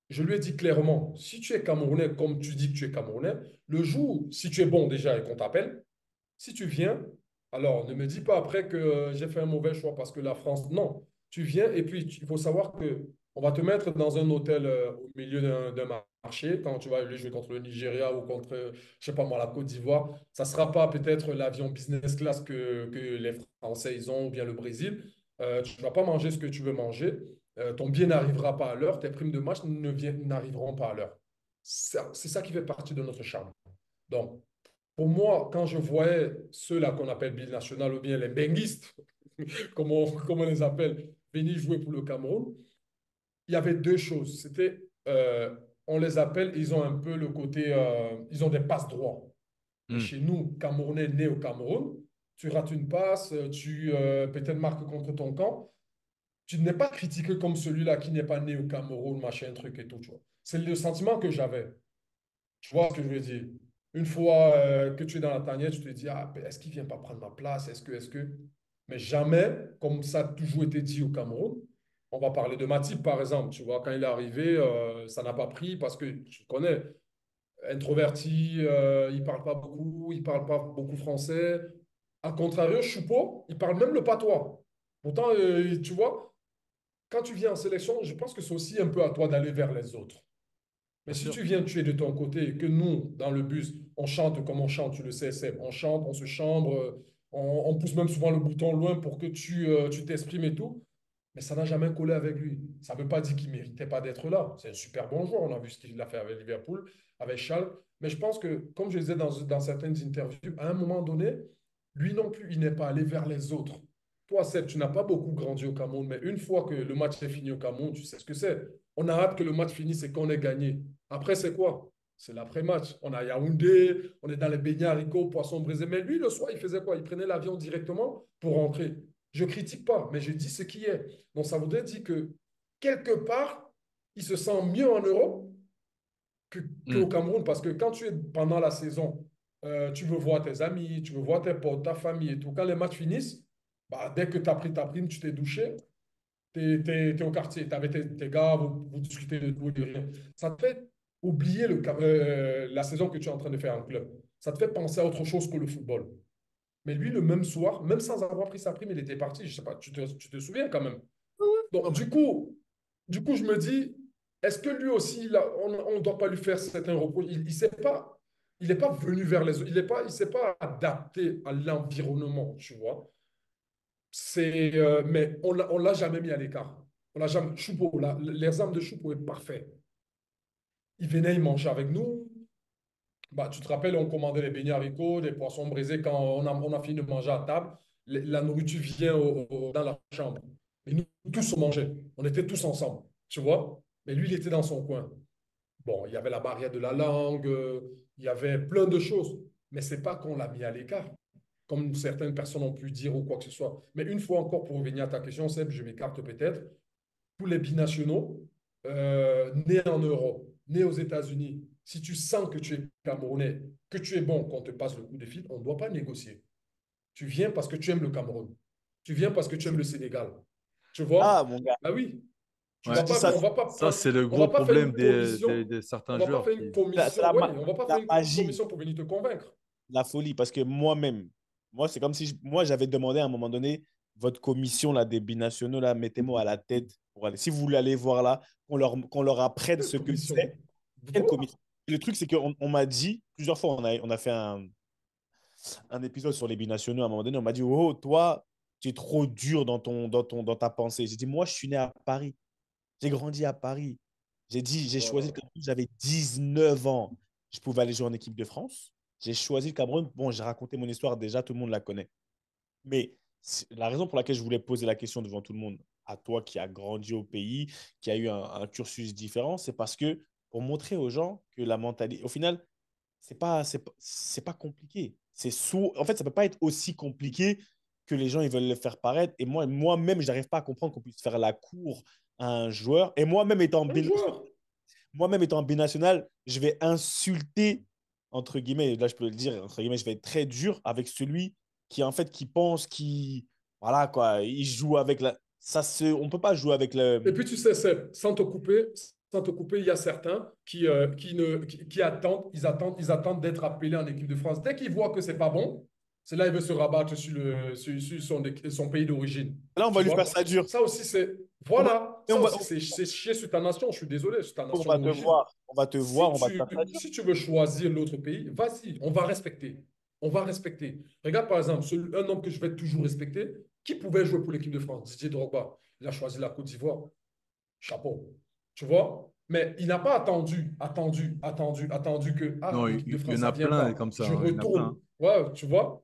Je lui ai dit clairement, si tu es Camerounais, comme tu dis que tu es Camerounais, le jour, si tu es bon déjà et qu'on t'appelle, si tu viens, alors ne me dis pas après que j'ai fait un mauvais choix parce que la France, non. Tu viens et puis il faut savoir que on va te mettre dans un hôtel au milieu d'un marché quand tu vas aller jouer contre le Nigeria ou contre, je sais pas moi, la Côte d'Ivoire. Ça ne sera pas peut-être l'avion business class que les Français ils ont ou bien le Brésil. Tu ne vas pas manger ce que tu veux manger. Ton billet n'arrivera pas à l'heure. Tes primes de match n'arriveront pas à l'heure. C'est ça qui fait partie de notre charme. Donc, pour moi, quand je voyais ceux-là qu'on appelle binationaux ou bien les benguistes, comme on les appelle, venir jouer pour le Cameroun, il y avait deux choses. C'était, on les appelle, ils ont un peu le côté, ils ont des passes droits. Et Hmm. chez nous, Camerounais nés au Cameroun, tu rates une passe, tu peut-être marques contre ton camp, tu n'es pas critiqué comme celui-là qui n'est pas né au Cameroun, machin, truc et tout. Tu vois. C'est le sentiment que j'avais. Tu vois ce que je veux dire? Une fois que tu es dans la tanière, tu te dis, ah, ben, est-ce qu'il ne vient pas prendre ma place? Est-ce que... Mais jamais, comme ça a toujours été dit au Cameroun, on va parler de Matip, par exemple. Tu vois, quand il est arrivé, ça n'a pas pris parce que tu connais, introverti, il ne parle pas beaucoup, il ne parle pas beaucoup français. À contrario, Choupo, il parle même le patois. Pourtant, tu vois, quand tu viens en sélection, je pense que c'est aussi un peu à toi d'aller vers les autres. Mais Bien si sûr. tu viens tuer de ton côté et que nous, dans le bus, on chante comme on chante, tu le sais, Seb, on chante, on se chambre, on pousse même souvent le bouton loin pour que tu t'exprimes et tout, mais ça n'a jamais collé avec lui. Ça ne veut pas dire qu'il ne méritait pas d'être là. C'est un super bon joueur, on a vu ce qu'il a fait avec Liverpool, avec Schalke, mais je pense que, comme je disais dans certaines interviews, à un moment donné, lui non plus, il n'est pas allé vers les autres. Toi, Seb, tu n'as pas beaucoup grandi au Cameroun, mais une fois que le match est fini au Cameroun, tu sais ce que c'est. On a hâte que le match finisse et qu'on ait gagné. Après, c'est quoi? C'est l'après-match. On a Yaoundé, on est dans les beignets haricots, poissons brisés. Mais lui, le soir, il faisait quoi? Il prenait l'avion directement pour rentrer. Je ne critique pas, mais je dis ce qui est. Donc, ça voudrait dire que quelque part, il se sent mieux en Europe qu'au Hmm. Cameroun. Parce que quand tu es pendant la saison, tu veux voir tes amis, tu veux voir tes potes, ta famille et tout. Quand les matchs finissent, bah, dès que tu as pris ta prime, tu t'es douché, tu es, au quartier, tu avec tes gars, vous discutez de tout et de rien. Ça te fait oublier la saison que tu es en train de faire en club. Ça te fait penser à autre chose que le football. Mais lui, le même soir, même sans avoir pris sa prime, il était parti. Je sais pas, tu te souviens quand même. Non, Donc, mais du coup, je me dis, est-ce que lui aussi, là, on ne doit pas lui faire certains reproches? Il sait pas, il n'est pas venu vers les autres, il s'est pas adapté à l'environnement, tu vois. Mais on l'a jamais mis à l'écart. On l'a jamais. Choupo, l'exemple de Choupo est parfait. Il venait, il mangeait avec nous. Bah, tu te rappelles, on commandait les beignets haricots, des poissons brisés quand on a fini de manger à table. La nourriture vient dans la chambre. Et nous tous, on mangeait. On était tous ensemble. tu vois. Mais lui, il était dans son coin. Bon, il y avait la barrière de la langue, il y avait plein de choses. Mais c'est pas qu'on l'a mis à l'écart, comme certaines personnes ont pu dire ou quoi que ce soit. Mais une fois encore, pour revenir à ta question, Seb, je m'écarte peut-être. Pour les binationaux, nés en Europe, nés aux États-Unis, si tu sens que tu es Camerounais, que tu es bon, qu'on te passe le coup de fil, on ne doit pas négocier. Tu viens parce que tu aimes le Cameroun. Tu viens parce que tu aimes le Sénégal. Tu Ah, vois? mon gars, Ah oui. Tu Ouais. vas tu dis pas, ça, on va pas Ça, prendre, c'est le on gros va pas faire problème une commission. de On certains va pas joueurs faire une qui. c'est commission. Ouais, on va pas la faire une magie, commission pour venir te convaincre. la folie. Parce que moi-même, moi, c'est comme si moi, j'avais demandé à un moment donné, votre commission là, des binationaux, là, mettez-moi à la tête pour aller. Si vous voulez aller voir là, qu'on leur apprenne Quelle ce que commission? c'est. Quelle Voilà. commission? Le truc, c'est qu'on m'a dit, plusieurs fois, on a fait un épisode sur les binationaux. À un moment donné, on m'a dit, oh, toi, tu es trop dur dans ta pensée. J'ai dit, moi, je suis né à Paris. J'ai grandi à Paris. J'ai choisi le Voilà. Cameroun, j'avais 19 ans. Je pouvais aller jouer en équipe de France. J'ai choisi le Cameroun. Bon, j'ai raconté mon histoire déjà, tout le monde la connaît. Mais la raison pour laquelle je voulais poser la question devant tout le monde, à toi qui as grandi au pays, qui a eu un cursus différent, c'est parce que pour montrer aux gens que la mentalité, au final, c'est pas compliqué. En fait, ça peut pas être aussi compliqué que les gens ils veulent le faire paraître. Et moi-même, je n'arrive pas à comprendre qu'on puisse faire la cour à un joueur. Et Un joueur. moi-même étant binational, je vais insulter, entre guillemets, là je peux le dire, entre guillemets, je vais être très dur avec celui qui, en fait, qui pense, voilà, quoi, il joue avec la. On peut pas jouer avec Et le. puis, tu sais, sans te couper, il y a certains qui attendent, ils attendent d'être appelés en équipe de France. Dès qu'ils voient que c'est pas bon, c'est là qu'ils veulent se rabattre sur son pays d'origine. Là, on va Tu lui faire vois? ça dur. Ça aussi, c'est, On va, voilà, et ça aussi, c'est chier sur ta nation. Je suis désolé, sur ta on nation va te d'origine. voir. On va te voir, on va te faire ça dur. Si tu veux choisir l'autre pays, vas-y, on va respecter. On va respecter. Regarde, par exemple, un homme que je vais toujours respecter, qui pouvait jouer pour l'équipe de France, Didier Drogba. Il a choisi la Côte d'Ivoire. Chapeau. Tu vois? Mais il n'a pas attendu que Non, l'équipe de il y France, en ça a ne vient plein pas. comme ça, Je hein. Il y en a plein, retourne. hein. Ouais, tu vois?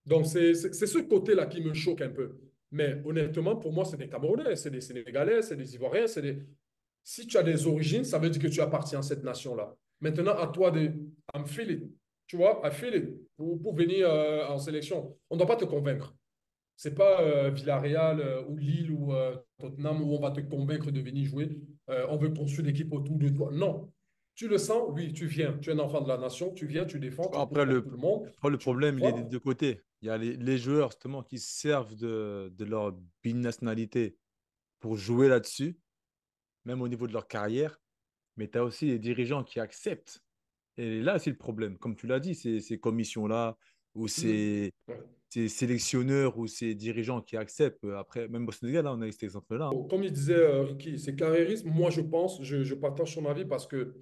Donc, c'est ce côté-là qui me choque un peu. Mais honnêtement, pour moi, c'est des Camerounais, c'est des Sénégalais, c'est des Ivoiriens, c'est des. Si tu as des origines, ça veut dire que tu appartiens à cette nation-là. Maintenant, à toi de me filer, tu vois, à filer pour venir en sélection. On ne doit pas te convaincre. C'est pas Villarreal ou Lille ou Tottenham où on va te convaincre de venir jouer. On veut construire l'équipe autour de toi. Non. Tu le sens, oui, tu viens. Tu es un enfant de la nation, tu viens, tu défends, tu cours Après, comme tout le monde. le problème, il est des Voilà. deux côtés. Il y a les joueurs, justement, qui se servent de leur binationalité pour jouer là-dessus, même au niveau de leur carrière. Mais tu as aussi les dirigeants qui acceptent. Et là, c'est le problème. Comme tu l'as dit, ces commissions-là, ou Mm. Ouais. ces sélectionneurs, ou ces dirigeants qui acceptent. Après, même au Sénégal, là, on a eu cet exemple-là, hein. Comme il disait Ricky, c'est carriérisme. Moi, je pense, je partage son avis parce que,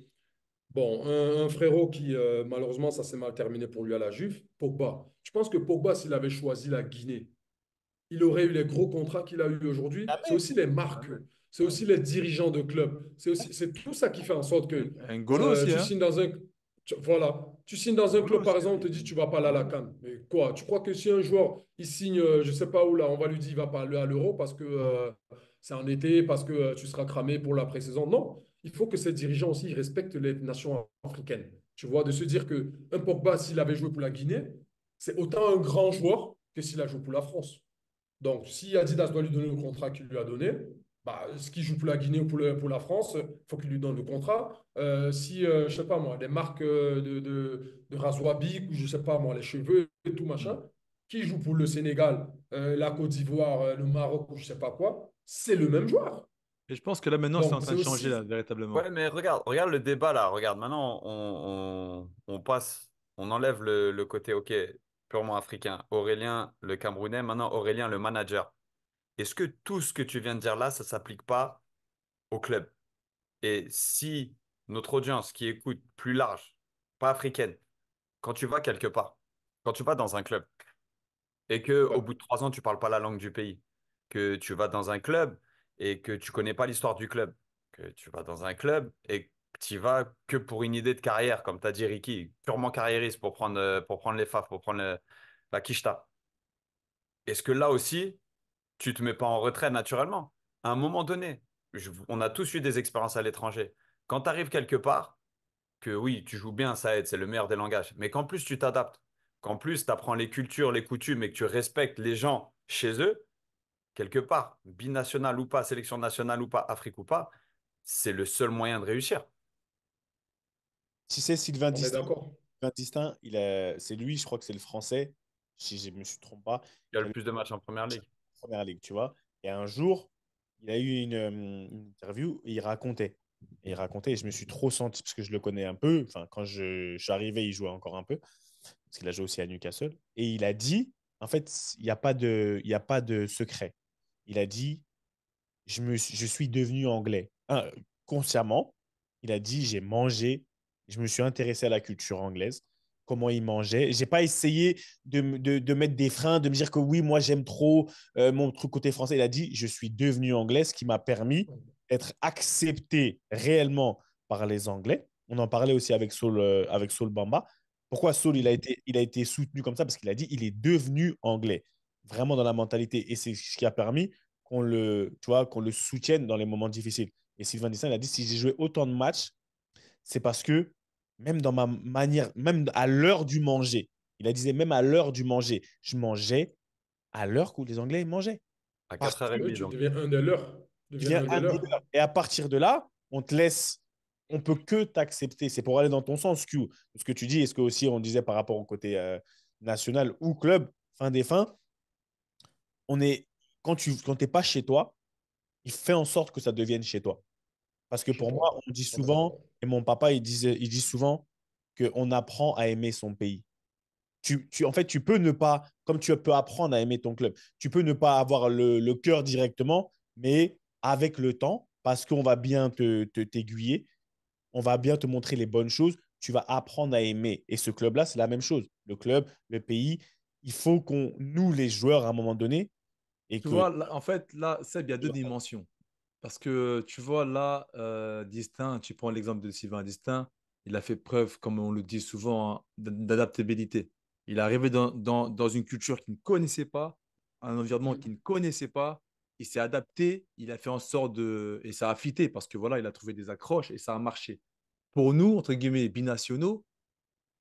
bon, un frérot qui, malheureusement, ça s'est mal terminé pour lui à la Juve, Pogba. Je pense que Pogba, s'il avait choisi la Guinée, il aurait eu les gros contrats qu'il a eu aujourd'hui. C'est Jamais. aussi les marques, c'est aussi les dirigeants de club. C'est tout ça qui fait en sorte que N'Golo aussi, tu hein. signes dans un. Voilà. Tu signes dans un N'Golo club, par aussi, exemple, on te dit tu vas pas aller à la CAN. Mais quoi? Tu crois que si un joueur, il signe, je sais pas où là, on va lui dire il va pas aller à l'Euro parce que c'est en été, parce que tu seras cramé pour la pré-saison. Non. Il faut que ces dirigeants aussi ils respectent les nations africaines. Tu vois, de se dire que un Pogba, s'il avait joué pour la Guinée, c'est autant un grand joueur que s'il a joué pour la France. Donc, si Adidas doit lui donner le contrat qu'il lui a donné, bah, ce qu'il joue pour la Guinée ou pour la France, il faut qu'il lui donne le contrat. Si, je sais pas moi, des marques de rasoir bic ou je sais pas moi, les cheveux et tout machin, qui joue pour le Sénégal, la Côte d'Ivoire, le Maroc ou je sais pas quoi, c'est le même joueur. Et je pense que là, maintenant, c'est en Donc, train c'est de changer, là, aussi. véritablement. Ouais, mais regarde le débat là. Regarde, maintenant, on passe, on enlève le côté, ok, purement africain. Aurélien, le Camerounais, maintenant Aurélien, le manager. Est-ce que tout ce que tu viens de dire là, ça ne s'applique pas au club? Et si notre audience qui écoute plus large, pas africaine, quand tu vas quelque part, quand tu vas dans un club, et que au Ouais. bout de 3 ans, tu parles pas la langue du pays, que tu vas dans un club et que tu connais pas l'histoire du club, que tu vas dans un club et que tu y vas que pour une idée de carrière, comme tu as dit Ricky, purement carriériste pour prendre les FAF, pour prendre la quicheta. Est-ce que là aussi, tu te mets pas en retrait naturellement? À un moment donné, on a tous eu des expériences à l'étranger. Quand tu arrives quelque part, que oui, tu joues bien, ça aide, c'est le meilleur des langages, mais qu'en plus tu t'adaptes, qu'en plus tu apprends les cultures, les coutumes et que tu respectes les gens chez eux, quelque part, binational ou pas, sélection nationale ou pas, Afrique ou pas, c'est le seul moyen de réussir. Si c'est Sylvain On est Distin, d'accord. Sylvain Distin, c'est lui, je crois que c'est le français, si je me suis trompé pas, Il y a qui le avait plus de matchs en première ligue. la première ligue, tu vois. Et un jour, il a eu une interview et il racontait. Et il racontait, et je me suis trop senti, parce que je le connais un peu, enfin, quand je suis arrivé, il jouait encore un peu, parce qu'il a joué aussi à Newcastle. Et il a dit, en fait, il y a pas de secret. Il a dit, je suis devenu anglais. Consciemment, il a dit, j'ai mangé, je me suis intéressé à la culture anglaise, comment ils mangeaient. J'ai pas essayé de mettre des freins, de me dire que oui, moi j'aime trop mon truc côté français. Il a dit, je suis devenu anglais, ce qui m'a permis d'être accepté réellement par les Anglais. On en parlait aussi avec Saul Bamba. Pourquoi Saul, il a été soutenu comme ça? Parce qu'il a dit, il est devenu anglais, vraiment dans la mentalité. Et c'est ce qui a permis tu vois, qu'on le soutienne dans les moments difficiles. Et Sylvain Distin, il a dit, si j'ai joué autant de matchs, c'est parce que même dans ma manière, même à l'heure du manger, il a dit, même à l'heure du manger, je mangeais à l'heure où les Anglais mangeaient. À Parce que 4h30, Oui, tu donc. deviens un de leurs. Tu tu deviens deviens un de un des leurs. leurs. Et à partir de là, on te laisse, on peut que t'accepter. C'est pour aller dans ton sens, Q. Ce que tu dis, est-ce que aussi on disait par rapport au côté national ou club, fin des fins, on est, quand tu n'es pas chez toi, il fait en sorte que ça devienne chez toi. Parce que Je suis pour moi, on dit totalement souvent, d'accord. et mon papa, il dit souvent qu'on apprend à aimer son pays. En fait, tu peux ne pas, comme tu peux apprendre à aimer ton club, tu peux ne pas avoir le cœur directement, mais avec le temps, parce qu'on va bien t'aiguiller, on va bien te montrer les bonnes choses, tu vas apprendre à aimer. Et ce club-là, c'est la même chose. Le club, le pays, il faut qu'on, nous, les joueurs, à un moment donné, et Tu que. vois, en fait, là, Seb, il y a deux dimensions. Parce que tu vois, là, Distin, tu prends l'exemple de Sylvain Distin, il a fait preuve, comme on le dit souvent, hein, d'adaptabilité. Il est arrivé dans une culture qu'il ne connaissait pas, un environnement qu'il ne connaissait pas. Il s'est adapté, il a fait en sorte de. Et ça a fité parce que voilà, il a trouvé des accroches et ça a marché. Pour nous, entre guillemets, binationaux,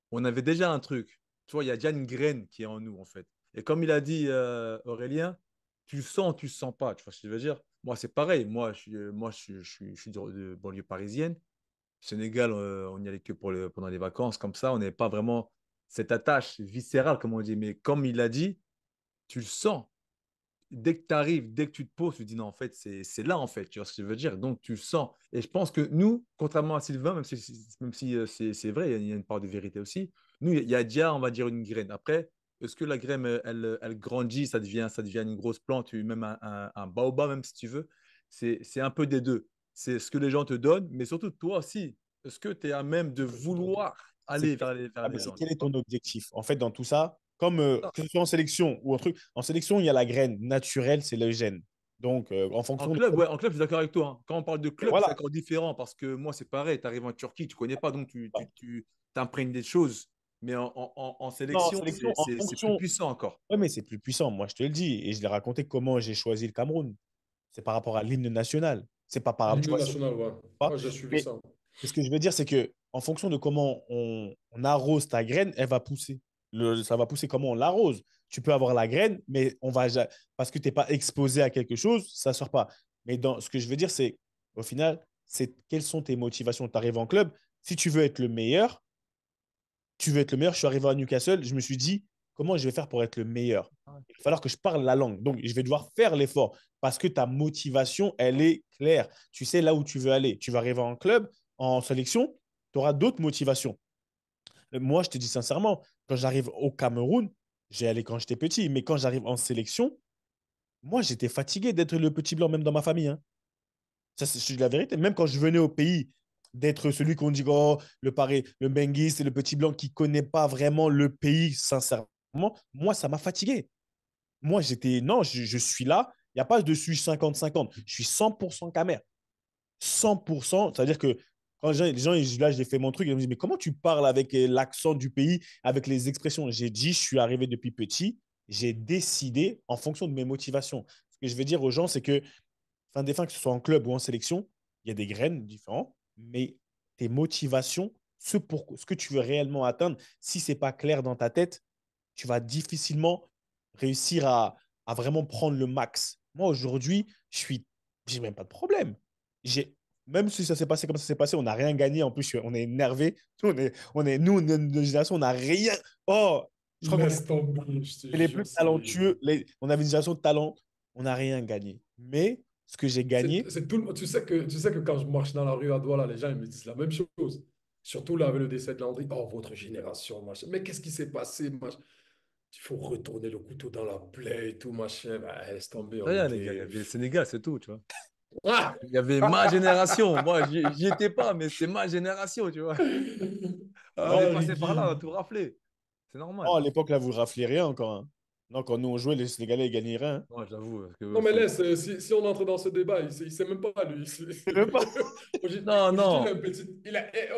on avait déjà un truc. Tu vois, il y a déjà une graine qui est en nous, en fait. Et comme il a dit Aurélien, tu le sens, tu le sens pas. Tu vois ce que je veux dire? Moi, c'est pareil. Je suis de banlieue parisienne. Sénégal, on n'y allait que pendant les vacances, comme ça. On n'avait pas vraiment cette attache viscérale, comme on dit. Mais comme il a dit, tu le sens dès que tu arrives, dès que tu te poses, tu te dis non, en fait, c'est là, en fait, tu vois ce que je veux dire. Donc, tu le sens. Et je pense que nous, contrairement à Sylvain, même si c'est vrai, il y a une part de vérité aussi, nous, il y a déjà, on va dire, une graine. Après, est-ce que la graine, elle grandit, ça devient une grosse plante, même un baobab, même si tu veux. C'est un peu des deux. C'est ce que les gens te donnent, mais surtout toi aussi. Est-ce que tu es à même de vouloir aller vers les C'est gens, tu quel est vois? ton objectif? En fait, dans tout ça, comme que ce soit en sélection ou un truc, en sélection, il y a la graine naturelle, c'est le gène. Donc, en En fonction de. club, ouais, en club, je suis d'accord avec toi, hein. Quand on parle de Et club, c'est voilà. encore différent parce que moi, c'est pareil. Tu arrives en Turquie, tu connais pas, donc tu t'imprègnes des choses. Mais en Non, en sélection, sélection, en c'est plus fonction. puissant encore. Oui, mais c'est plus puissant. Moi, je te le dis. Et je l'ai raconté comment j'ai choisi le Cameroun. C'est par rapport à l'hymne national. C'est pas par rapport. Tu L'hymne vois, national, ouais. pas. Ouais, j'ai suivi Mais ça. ce que je veux dire, c'est que en fonction de comment on arrose ta graine, elle va pousser. Ça va pousser comment on l'arrose. Tu peux avoir la graine, mais parce que tu n'es pas exposé à quelque chose, ça ne sort pas. Mais ce que je veux dire, c'est au final, c'est quelles sont tes motivations. Tu arrives en club, si tu veux être le meilleur, tu veux être le meilleur. Je suis arrivé à Newcastle, je me suis dit, comment je vais faire pour être le meilleur? Il va falloir que je parle la langue. Donc, je vais devoir faire l'effort parce que ta motivation, elle est claire. Tu sais là où tu veux aller. Tu vas arriver en club, en sélection, tu auras d'autres motivations. Moi, je te dis sincèrement, quand j'arrive au Cameroun, j'ai allé quand j'étais petit, mais quand j'arrive en sélection, moi, j'étais fatigué d'être le petit blanc, même dans ma famille, hein. Ça, c'est la vérité. Même quand je venais au pays, d'être celui qu'on dit, oh, le Benguis, c'est le petit blanc qui ne connaît pas vraiment le pays, sincèrement, moi, ça m'a fatigué. Moi, non, je suis là. Il n'y a pas de suis 50-50. Je suis 100% Camer. 100%. C'est-à-dire que quand les gens, là, j'ai fait mon truc, ils me disent, mais comment tu parles avec l'accent du pays, avec les expressions? J'ai dit, je suis arrivé depuis petit. J'ai décidé en fonction de mes motivations. Ce que je veux dire aux gens, c'est que fin des fins, que ce soit en club ou en sélection, il y a des graines différentes, mais tes motivations, ce que tu veux réellement atteindre, si ce n'est pas clair dans ta tête, tu vas difficilement réussir à vraiment prendre le max. Moi, aujourd'hui, j'ai même pas de problème. Même si ça s'est passé comme ça s'est passé, on n'a rien gagné. En plus, on est énervé. Nous, notre génération, on n'a rien. Oh, je crois qu'on Laisse tomber, je te est les plus jure, talentueux. On avait une génération de talent. On n'a rien gagné. Mais ce que j'ai gagné, c'est tout tu sais que quand je marche dans la rue à Douala, les gens ils me disent la même chose. Surtout là avec le décès de Landry. Oh, votre génération, machin. Mais qu'est-ce qui s'est passé, machin? Il faut retourner le couteau dans la plaie et tout, machin. Bah, laisse tomber, on Rien, les gars. Il y était. avait le Sénégal, c'est tout, tu vois. Ah! Il y avait ma génération. Moi, j'y étais pas, mais c'était ma génération, tu vois. On est Ah, passé par là, on a Ricky. tout raflé. C'est oh, normal. à l'époque, là, vous ne rafliez rien encore, hein. Non, quand nous on jouait, les Sénégalais, ils gagnaient rien, hein. Moi, j'avoue. Parce Non, que mais laisse, si on entre dans ce débat, il sait même pas, lui. C'est même pas. Non, Aujourd'hui, il a non. un petit,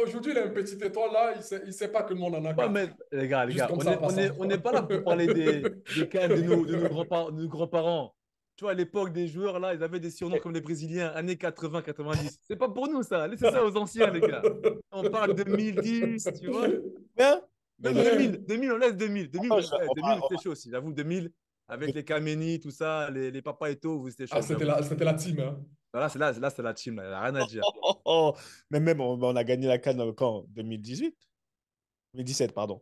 aujourd'hui, il a un petit étoile là, il sait pas que le monde en a Ouais, quatre. mais les Juste gars, comme ça, en passant. on n'est pas là pour parler des cannes de nos grands-parents. Tu vois, à l'époque des joueurs, là, ils avaient des surnoms comme les Brésiliens, années 80-90. C'est pas pour nous, ça. Laissez ça aux anciens, les gars. On parle de 2010, tu vois. Hein? Mais Même non. 2000, on laisse 2000. 2000, Attends, ouais, 2000, c'était chaud aussi. J'avoue, 2000, avec les Kameni, tout ça, les Papa Eto, vous, c'était Ah, chaud, j'avoue. c'était la team, hein. Là, c'est la team, là. Il n'y a rien à dire. Oh. Mais même, on a gagné la CAN quand? 2018? 2017, pardon.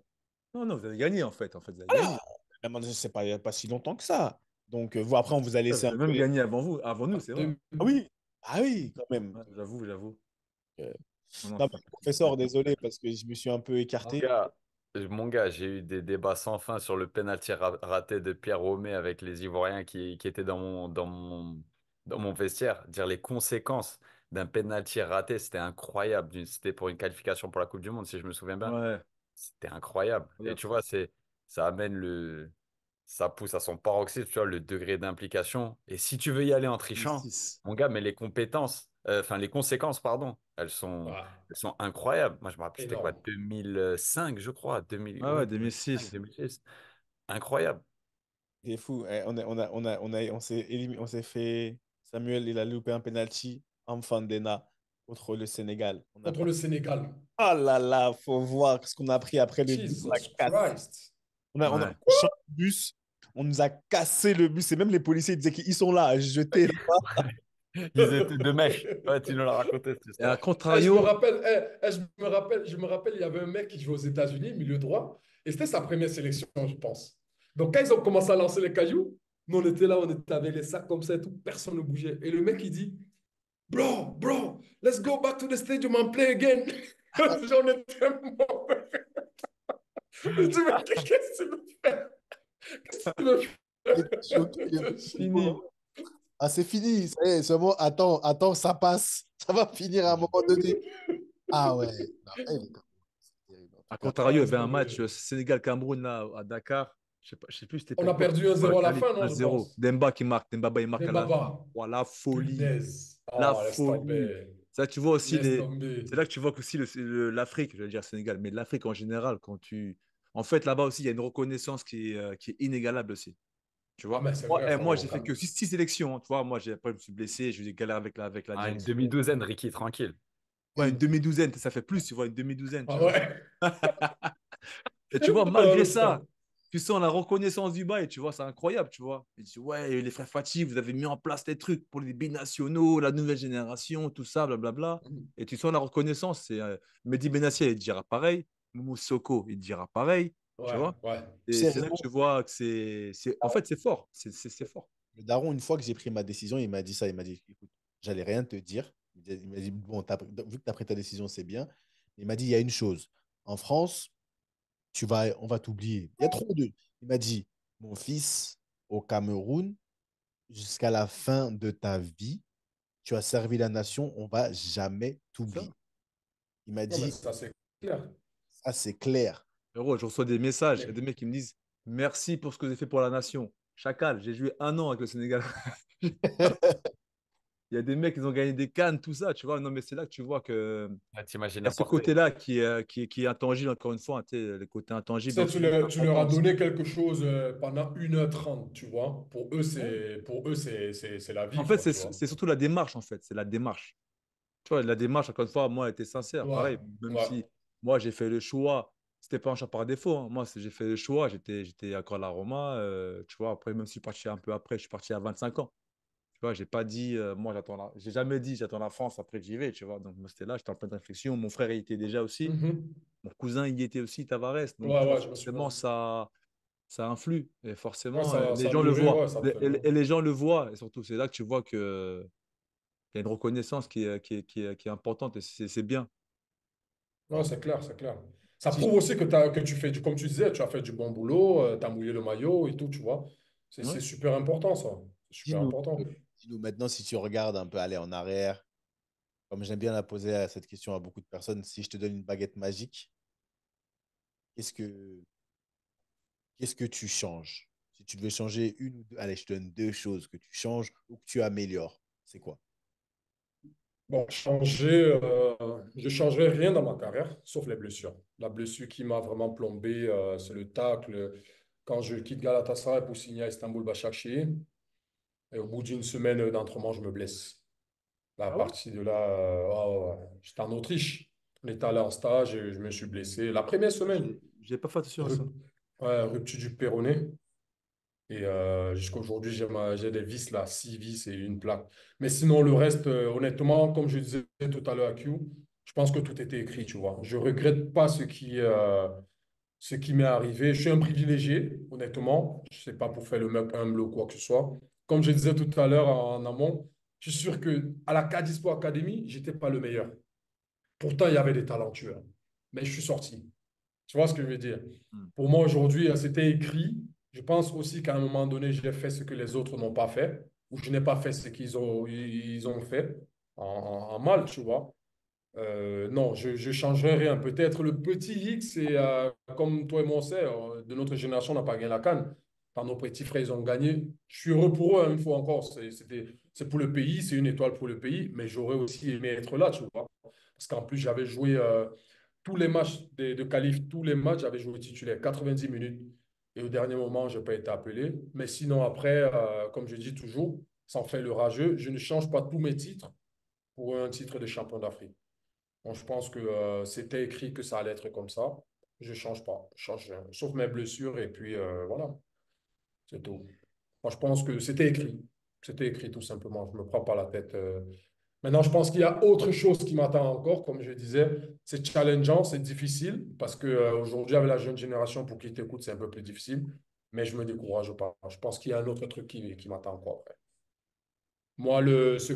Non, non, vous avez gagné, en fait. En fait, vous avez gagné. Mais moi, c'est pas, il n'y a pas si longtemps que ça. Donc, vous, après, on vous a Vous laissé un avez peu même gagné avant vous, avant nous, c'est vrai. Deux- Ah oui, ah oui, quand même. Ouais, j'avoue. Euh, Non, non, non, ça- professeur, désolé, parce que je me suis un peu Mon écarté. gars, mon gars, j'ai eu des débats sans fin sur le penalty raté de Pierre Romé avec les Ivoiriens qui étaient dans mon vestiaire. Dire les conséquences d'un penalty raté, c'était incroyable. C'était pour une qualification pour la Coupe du Monde, si je me souviens bien. Ouais. C'était incroyable. Et Incroyable, tu ça. vois, ça amène ça pousse à son paroxysme, tu vois, le degré d'implication. Et si tu veux y aller en trichant, 2006. mon gars, mais les conséquences, pardon, Ah, elles sont incroyables. Moi, je me rappelle, c'était quoi, énorme. 2005, je crois, Ouais, ouais, ouais, 2005, 2006. 2006. Incroyable. C'est fou. On s'est fait. Samuel, il a loupé un penalty en Fandena contre le Sénégal. On a Contre pas... le Sénégal. Oh là là, faut voir ce qu'on a pris après le bus. Jesus Christ. On a Ouais. changé de bus. On nous a cassé le bus. Et même les policiers disaient qu'ils sont là à jeter là. Ils étaient deux mèches. Ouais, tu nous l'as raconté, cette Et à histoire. Je me contrario, rappelle, je me rappelle, il y avait un mec qui jouait aux États-Unis, milieu droit, et c'était sa première sélection, je pense. Donc, quand ils ont commencé à lancer les cailloux, nous, on était là, on était avec les sacs comme ça et tout, personne ne bougeait. Et le mec, il dit, bro, let's go back to the stadium and play again. J'en étais mort. Je dis, mais qu'est-ce que tu veux faire? Qu'est-ce que tu veux Il était choqué, il était faire? fini. ah, c'est fini. Ça y est, seulement, attends, ça passe. Ça va finir à un moment donné. Ah ouais. Non, c'est terrible, en tout À cas. contrario, il y Laisse avait un match tomber. Sénégal-Cameroun là à Dakar. Je sais plus c'était On a pourquoi. perdu Pour 1-0 la à la qualif fin, non, je 1-0. pense. Demba qui marque. Dembaba il marque à la fin. Mbaba, Voilà, la folie. punaise. La Oh, laisse folie. tomber. Ça, tu vois aussi Laisse les. tomber. C'est là que tu vois aussi l'Afrique, je veux dire Sénégal, mais l'Afrique en général, quand tu. En fait, là-bas aussi, il y a une reconnaissance qui est inégalable aussi. Tu Ah, vois, mais c'est vrai, moi frérot. j'ai fait que six sélections, hein. Tu vois, moi, après, je me suis blessé, j'ai eu des galères avec la Ah, une direction. demi-douzaine, Ricky, tranquille. Ouais, une demi-douzaine, ça fait plus, tu vois, une demi-douzaine, tu Ah vois. ouais. Et tu vois, Oh, malgré laisse ça, tomber. tu sens la reconnaissance du bail, tu vois, c'est incroyable, tu vois. Et tu dis, ouais, les frères Fatih, vous avez mis en place des trucs pour les binationaux, la nouvelle génération, tout ça, blablabla. Et tu sens la reconnaissance. Mehdi Benassia, il te dira pareil. Moumou Soko, il te dira pareil, tu Ouais, vois. ouais. Et c'est là que Sérieusement, tu vois que en fait, c'est fort. C'est fort. le daron, une fois que j'ai pris ma décision, il m'a dit ça. Il m'a dit, écoute, j'allais rien te dire. Il m'a dit, bon, vu que tu as pris ta décision, c'est bien. Il m'a dit, il y a une chose. En France, on va t'oublier. Il y a trop de. Il m'a dit, mon fils, au Cameroun, jusqu'à la fin de ta vie, tu as servi la nation, on va jamais C'est ça. t'oublier. Il m'a Non, mais dit, ça, c'est clair. ça, c'est clair. Frérot, je reçois des messages, il y a Clair. des mecs qui me disent merci pour ce que vous avez fait pour la nation. Chacal, j'ai joué 1 an avec le Sénégal. Il y a des mecs, ils ont gagné des cannes, tout ça, tu vois. Non, mais c'est là que tu vois que Ouais, t'imagines il y a ce n'importe où. côté-là qui est intangible, encore une fois, tu sais, le côté Tu intangible sais, dans le foot, c'est tu leur important as aussi. donné quelque chose pendant 1h30, tu vois. Ouais. Pour eux, c'est la En vie, fait, quoi, c'est tu vois. c'est surtout la démarche, en fait. C'est la démarche. Tu vois, la démarche, encore une fois, moi, elle était sincère. Ouais, Pareil, même ouais. si moi, j'ai fait le choix, c'était pas un choix par défaut, hein. Moi, j'ai fait le choix, j'étais encore à la Roma. Tu vois, après, même si je suis parti un peu après, je suis parti à 25 ans. Tu vois, j'ai pas dit, moi, j'ai jamais dit, j'attends la France, après, j'y vais, tu vois. Donc, moi, c'était là, j'étais en pleine réflexion. Mon frère, il était déjà aussi. Mhm. Mon cousin, il y était aussi, Tavares. Donc, Ouais, tu vois, ouais, je me forcément, souviens. ça influe. Et Ouais, forcément, les ça gens le mûrit, voient. ouais, ça te fait mûrir. Et les gens le voient. Et surtout, c'est là que tu vois que il y a une reconnaissance qui est importante et c'est bien. Ouais, c'est clair, c'est clair. Ça Si prouve aussi que tu fais comme tu disais, tu as fait du bon boulot, tu as mouillé le maillot et tout, tu vois. ouais. C'est super important, ça. C'est super Dis-nous, important. dis-nous maintenant, si tu regardes un peu aller en arrière, comme j'aime bien la poser à cette question à beaucoup de personnes, si je te donne une baguette magique, qu'est-ce que, qu'est-ce que tu changes? Si tu devais changer une ou deux, allez, je te donne deux choses que tu changes ou que tu améliores, c'est quoi? Bon, je changerai rien dans ma carrière, sauf les blessures. La blessure qui m'a vraiment plombé, c'est le tacle. Quand je quitte Galatasaray pour signer à Istanbul Başakşehir, et au bout d'une semaine d'entraînement, je me blesse. À Ah ouais? partir de là, j'étais en Autriche. On était allé en stage et je me suis blessé. La première semaine, J'ai pas fait attention à ça. rup- rupture du péroné. Et jusqu'à aujourd'hui, j'ai des vis là, 6 vis et une plaque. Mais sinon, le reste, honnêtement, comme je disais tout à l'heure à Q, je pense que tout était écrit, tu vois. Je regrette pas ce qui m'est arrivé. Je suis un privilégié, honnêtement. Je sais pas pour faire le mec humble ou quoi que ce soit. Comme je disais tout à l'heure en amont, je suis sûr que à la Cadisport Academy, j'étais pas le meilleur. Pourtant, il y avait des talentueux, hein. Mais je suis sorti. Tu vois ce que je veux dire? Hmm. Pour moi, aujourd'hui, c'était écrit. Je pense aussi qu'à un moment donné, j'ai fait ce que les autres n'ont pas fait, ou je n'ai pas fait ce ils ont fait en mal, tu vois. Non, je ne changerai rien. Peut-être le petit X, et comme toi et moi, on sait, de notre génération, on n'a pas gagné la CAN. Quand nos petits frères, ils ont gagné. Je suis heureux pour eux, hein, une fois encore. C'est pour le pays, c'est une étoile pour le pays, mais j'aurais aussi aimé être là, tu vois. Parce qu'en plus, j'avais joué tous les matchs de qualif, tous les matchs, j'avais joué titulaire, 90 minutes. Et au dernier moment, je n'ai pas été appelé. Mais sinon, après, comme je dis toujours, sans faire le rageux, je ne change pas tous mes titres pour un titre de champion d'Afrique. Donc, je pense que c'était écrit que ça allait être comme ça. Je ne change pas, je change rien. Sauf mes blessures, et puis voilà, c'est tout. Moi, je pense que c'était écrit. C'était écrit tout simplement. Je ne me prends pas la tête. Maintenant, je pense qu'il y a autre chose qui m'attend encore. Comme je disais, c'est challengeant, c'est difficile parce que aujourd'hui, avec la jeune génération, pour qui t'écoute, c'est un peu plus difficile. Mais je ne me décourage pas. Je pense qu'il y a un autre truc qui m'attend encore après. Moi, ce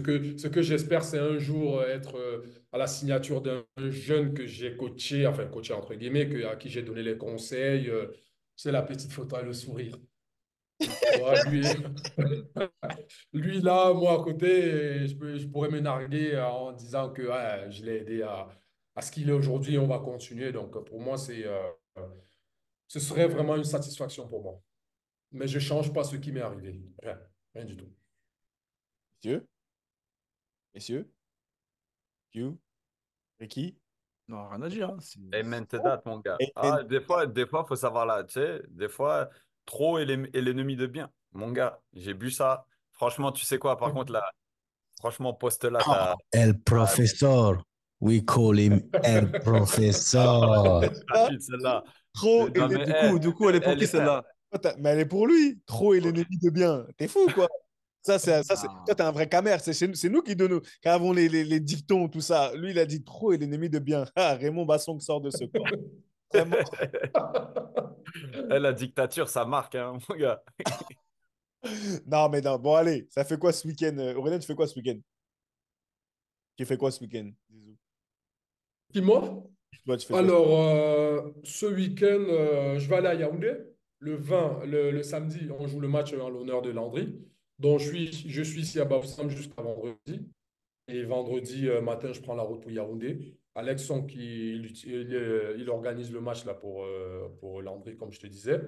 que j'espère, c'est un jour être à la signature d'un jeune que j'ai coaché, enfin coaché entre guillemets, à qui j'ai donné les conseils. C'est la petite photo et le sourire. Tu vois, lui, lui là, moi à côté, je pourrais me narguer en disant que ouais, je l'ai aidé à ce qu'il est aujourd'hui et on va continuer. Donc pour moi, ce serait vraiment une satisfaction pour moi. Mais je ne change pas ce qui m'est arrivé. Rien, rien du tout. Messieurs, messieurs, Q, Ricky, Non, rien à dire, hein. Amen to that, mon gars. Amen. Ah, des fois, faut savoir là, tu sais, des fois, trop est l'ennemi de bien. Mon gars, j'ai bu ça. Franchement, tu sais quoi, par contre, là, franchement, poste là, Ah, El Professor. We call him El Professor. Ah, gratuite celle-là. trop est Non, l'ennemi. mais Du coup, elle est pour elle qui est frère. celle-là? Mais elle est pour lui. Trop est Ok. l'ennemi de bien. T'es fou, quoi. Toi, Ah. t'es un vrai camère. C'est nous qui donnons, qui avons les dictons, tout ça. Lui, il a dit trop est l'ennemi de bien. Ah, Raymond Basson qui sort de ce corps. Vraiment. La dictature, ça marque, hein, mon gars. Non, mais non. Bon, allez, ça fait quoi ce week-end? Aurélien, tu fais quoi ce week-end? Tu fais quoi ce week-end? Zizou. Puis moi? Toi, tu fais quoi? Alors, ce week-end, je vais aller à Yaoundé. Le 20, le samedi, on joue le match en l'honneur de Landry. Donc, je suis ici à Bafoussam jusqu'à vendredi. Et vendredi matin, je prends la route pour Yaoundé. Alexon, il organise le match là pour Landry, comme je te disais.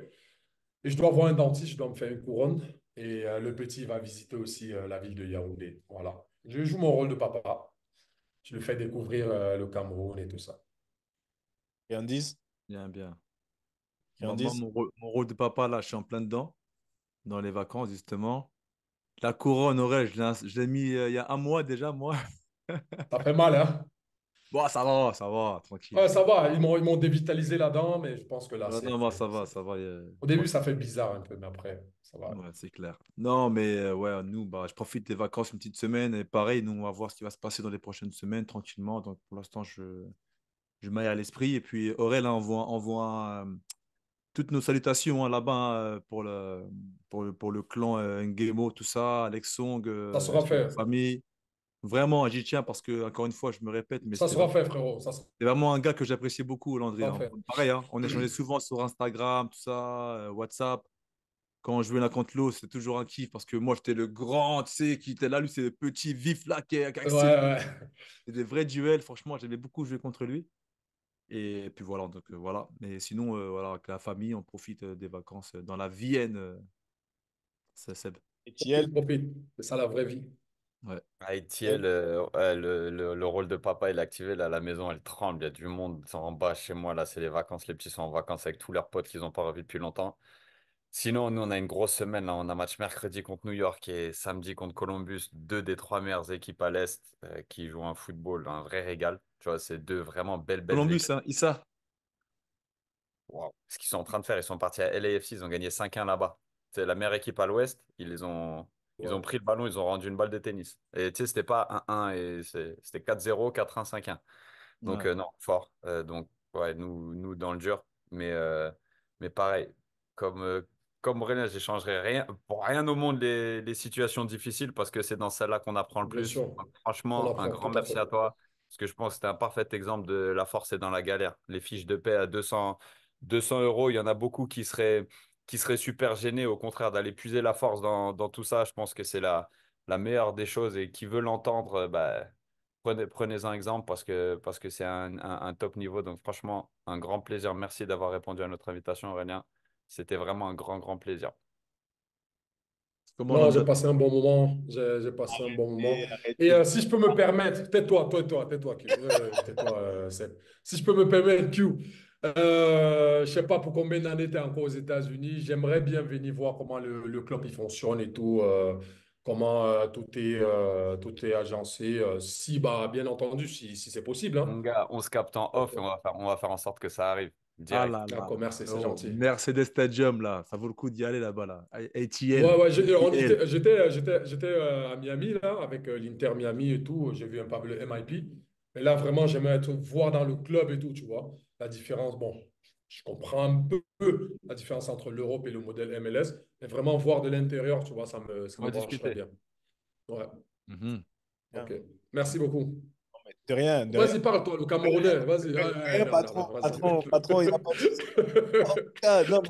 Et je dois voir un dentiste, je dois me faire une couronne. Et le petit va visiter aussi la ville de Yaoundé. Voilà. Je joue mon rôle de papa. Je lui fais découvrir le Cameroun et tout ça. Friandise? Bien, bien. Moi, Friandise? mon rôle de papa, là, je suis en plein dedans, dans les vacances, justement. La couronne, Aurel, je l'ai mis il y a un mois déjà, moi. Ça fait mal, hein? Bon, ça va, tranquille. Ouais, ça va. Ils m'ont dévitalisé la dent, mais je pense que là, Non, non, moi, ça va. Au début, ça fait bizarre un peu, mais après, ça va. Ouais, c'est clair. Non, mais ouais, nous, bah, je profite des vacances une petite semaine et pareil, nous, on va voir ce qui va se passer dans les prochaines semaines tranquillement. Donc, pour l'instant, je m'aille à l'esprit. Et puis, Aurel, hein, envoie toutes nos salutations hein, là-bas hein, pour le clan Nguemo, tout ça, Alex Song, Ça sera ainsi que la fait. famille. Vraiment, j'y tiens parce que, encore une fois, je me répète, mais Ça sera fait, frérot. Ça sera c'est vraiment un gars que j'appréciais beaucoup, Landry. Hein. fait. Pareil, hein, on échangeait souvent sur Instagram, tout ça, WhatsApp. Quand je jouais la contre l'eau, c'était toujours un kiff parce que moi, j'étais le grand, tu sais, qui était là. Lui, c'est le petit vif là qui Ouais, accélère. ouais. C'est des vrais duels. Franchement, j'aimais beaucoup jouer contre lui. Et puis voilà, donc voilà. Mais sinon, voilà, avec la famille, on profite des vacances dans la Vienne, ça, Seb. Etiel? Profite. C'est ça la vraie vie. Ouais. À Etiel, ouais, le rôle de papa, il est activé. Là, la maison, elle tremble. Il y a du monde en bas chez moi. Là, c'est les vacances. Les petits sont en vacances avec tous leurs potes qu'ils n'ont pas revus depuis longtemps. Sinon, nous, on a une grosse semaine. Là. On a match mercredi contre New York et samedi contre Columbus. Deux des trois meilleures équipes à l'Est qui jouent un football, un vrai régal. Tu vois, c'est deux vraiment belles Columbus, équipes. hein, Issa. Wow. Ce qu'ils sont en train de faire, ils sont partis à LAFC, ils ont gagné 5-1 là-bas. C'est la meilleure équipe à l'Ouest. Ils ont Ouais. pris le ballon, ils ont rendu une balle de tennis. Et tu sais, c'était pas 1-1, c'était 4-0, 4-1, 5-1. Donc, Ouais. non, fort. Donc, ouais, nous dans le dur. Mais pareil, comme, euh, comme René, j'échangerai rien, pour rien au monde les situations difficiles parce que c'est dans celles-là qu'on apprend le Bien plus. sûr. Donc, On franchement, un apprend grand tout à merci fait. à toi parce que je pense que c'était un parfait exemple de la force est dans la galère. Les fiches de paie à 200 euros, il y en a beaucoup qui seraient super gênés, au contraire, d'aller puiser la force dans tout ça. Je pense que c'est la meilleure des choses et qui veut l'entendre, bah, prenez-en exemple parce que c'est un top niveau. Donc, franchement, un grand plaisir. Merci d'avoir répondu à notre invitation, Aurélien. C'était vraiment un grand plaisir. Comment Non, j'ai London? passé un bon moment. J'ai passé un bon moment. Et Et arrêtez. si je peux me permettre, tais-toi, Q. Tais-toi, Seb. Si je peux me permettre, Q, je sais pas pour combien d'années tu es encore aux États-Unis. J'aimerais bien venir voir comment le club il fonctionne et tout, comment tout est agencé. Si, bah, bien entendu, si c'est possible. Hein. Mon gars, on se capte en off et on va faire en sorte que ça arrive Ah direct. là là D'accord, là. merci, c'est Oh, gentil. Mercedes Stadium, là. Ça vaut le coup d'y aller là-bas, là. Ouais, ATL. ouais, ATL. j'étais à Miami, là, avec l'Inter Miami et tout. J'ai vu un peu le MIP. Mais là, vraiment, j'aimerais voir dans le club et tout, tu vois. La différence, bon, je comprends un peu la différence entre l'Europe et le modèle MLS. Mais vraiment voir de l'intérieur, tu vois, ça On me va brancherait discuter. bien. Ouais, Mhm. ok. Merci beaucoup. De rien, de rien. Vas-y, parle, toi, le Camerounais. Vas-y. De Ouais, ouais, rien, non, non, non, patron, vas-y. patron, patron, il n'y a pas de souci. Ah, non,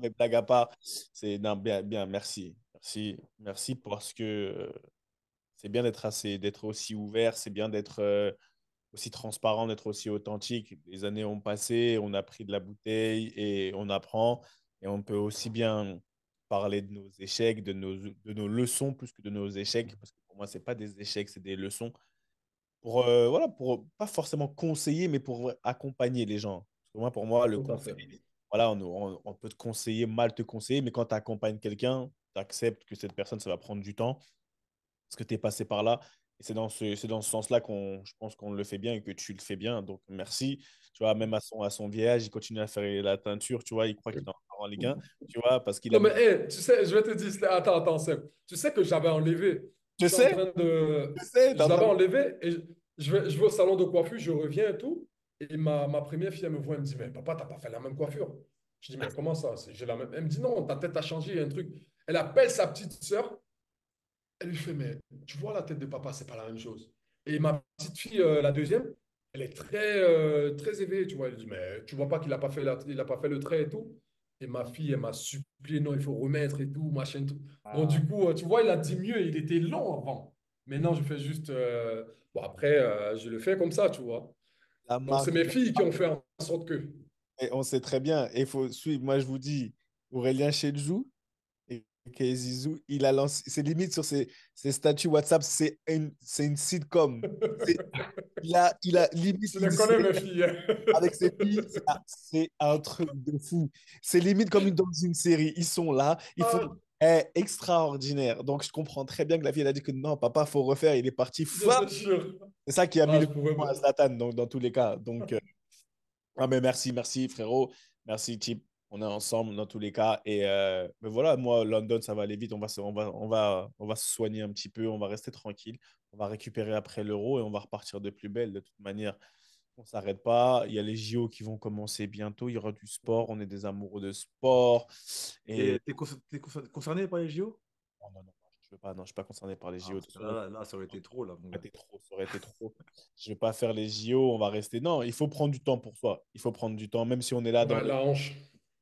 mais blague à part, c'est non, bien, bien, merci. Merci, merci parce que c'est bien d'être aussi ouvert, c'est bien d'être aussi transparent, d'être aussi authentique. Les années ont passé, on a pris de la bouteille et on apprend. Et on peut aussi bien parler de nos échecs, de nos leçons plus que de nos échecs, parce que pour moi, ce n'est pas des échecs, c'est des leçons. Voilà, pour pas forcément conseiller, mais pour accompagner les gens. Parce que moi, pour moi, le Tout à conseil, fait. voilà, on peut te conseiller, mal te conseiller, mais quand tu accompagnes quelqu'un, tu acceptes que cette personne, ça va prendre du temps, parce que tu es passé par là. Et c'est dans ce sens-là je pense qu'on le fait bien et que tu le fais bien. Donc, merci. Tu vois, même à son vieillage, il continue à faire la teinture. Tu vois, il croit qu'il est encore en Ligue 1. Tu vois, parce qu'il Non, mais aime. hey, tu sais, je vais te dire, attends, Seb. Tu sais que j'avais enlevé. Je Je suis en sais, train de. je sais, t'es Je en l'avais train de. enlevé et je vais au salon de coiffure, je reviens et tout. Et ma première fille, elle me voit, elle me dit, mais papa, t'as pas fait la même coiffure. Je dis, mais comment ça? J'ai la même. Elle me dit, non, ta tête a changé, il y a un truc. Elle appelle sa petite sœur. Elle lui fait, mais tu vois la tête de papa, c'est pas la même chose. Et ma petite fille, la deuxième, elle est très éveillée, tu vois. Elle dit, mais tu vois pas qu'il a pas fait il a pas fait le trait et tout. Et ma fille, elle m'a supplié, non, il faut remettre et tout, machin, tout. Donc, du coup, tu vois, il a dit mieux, il était long avant. Maintenant, je fais juste. Bon, après, je le fais comme ça, tu vois. La Donc, c'est marque. mes filles qui ont fait en sorte que. Et on sait très bien. Et il faut suivre. Moi, je vous dis, Aurélien Chedjou, Ok, Zizou, il a lancé. C'est limite sur ses statuts WhatsApp, c'est une sitcom. C'est- il a limite Je les une connais, série mes filles. avec ses filles. C'est un truc de fou. C'est limite comme dans une série. Ils sont là, ils font. Ah, Extraordinaire. Donc, je comprends très bien que la fille elle a dit que non, papa, faut refaire. Il est parti. je te jure. C'est ça qui a mis Ah, le je pouvais point pas. à Zlatan dans tous les cas. Donc, mais merci, frérot. Merci, Tip. On est ensemble dans tous les cas. Et mais voilà, moi, London, ça va aller vite. On va se soigner un petit peu. On va rester tranquille. On va récupérer après l'Euro et on va repartir de plus belle. De toute manière, on ne s'arrête pas. Il y a les JO qui vont commencer bientôt. Il y aura du sport. On est des amoureux de sport. Et T'es concerné par les JO? non, non, non, je veux pas. Non, je suis pas concerné par les Ah, JO. De parce toute que façon, là, ça aurait été trop, là, mon ça aurait gars. été trop. Ça aurait été trop. Je vais pas faire les JO. On va rester. Non, il faut prendre du temps pour soi. Il faut prendre du temps, même si on est là dans Ouais, la hanche.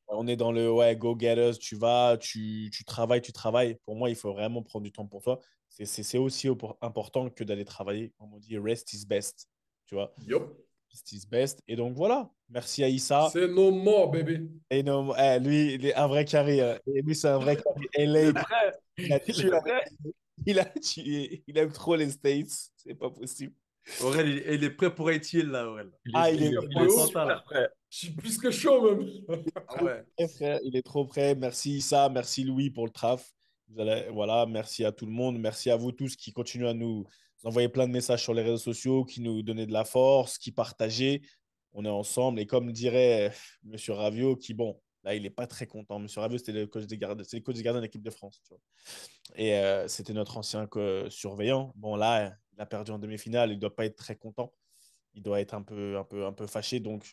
on est dans le ouais, go-getters, tu vas, tu travailles, tu travailles. Pour moi, il faut vraiment prendre du temps pour toi. C'est aussi important que d'aller travailler. On me dit rest is best. Tu vois, Yup. rest is best. Et donc voilà. Merci à Issa. C'est no more, baby. Et non, lui, il est un vrai carré. Et lui, c'est un vrai carré. Il LA, est prêt. il a Il tué est avec- prêt. il a tué. Il aime trop les States. C'est pas possible. Aurel, il est prêt pour Etienne, là, Aurel. Ah, il est il est trop content, là. prêt. Je suis plus que chaud, même. Ah ouais. prêt, frère. Il est trop prêt. Merci Issa. Merci Louis pour le traf. Voilà, merci à tout le monde. Merci à vous tous qui continuent à nous envoyer plein de messages sur les réseaux sociaux, qui nous donnaient de la force, qui partageaient. On est ensemble. Et comme dirait Monsieur Raviot, qui, bon, là, il n'est pas très content. Monsieur Raviot, c'était le coach des gardiens, c'est le coach des gardiens de l'équipe de France. Tu vois. Et c'était notre ancien surveillant. Bon, là, il a perdu en demi-finale. Il ne doit pas être très content. Il doit être un peu fâché. Donc,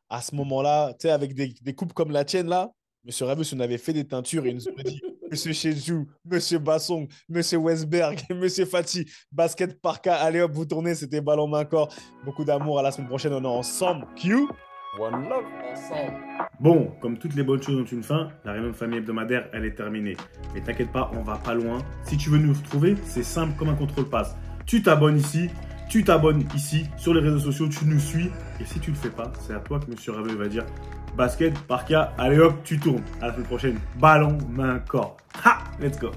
à ce moment-là, tu sais, avec des coupes comme la tienne, là, Monsieur Ravius, on avait fait des teintures et il nous aurait dit Monsieur Chejou, Monsieur Bassong, Monsieur Westberg, Monsieur Fati, basket parka, allez hop, vous tournez, c'était ballon main corps. Beaucoup d'amour, à la semaine prochaine, on est ensemble. Q. One love. Ensemble. Bon, comme toutes les bonnes choses ont une fin, la réunion de famille hebdomadaire, elle est terminée. Mais t'inquiète pas, on va pas loin. Si tu veux nous retrouver, c'est simple comme un contrôle-passe. Tu t'abonnes ici, tu t'abonnes ici, sur les réseaux sociaux, tu nous suis. Et si tu le fais pas, c'est à toi que Monsieur Ravel va dire basket, parka, allez hop, tu tournes. À la semaine prochaine, ballon, main, corps. Ha! Let's go!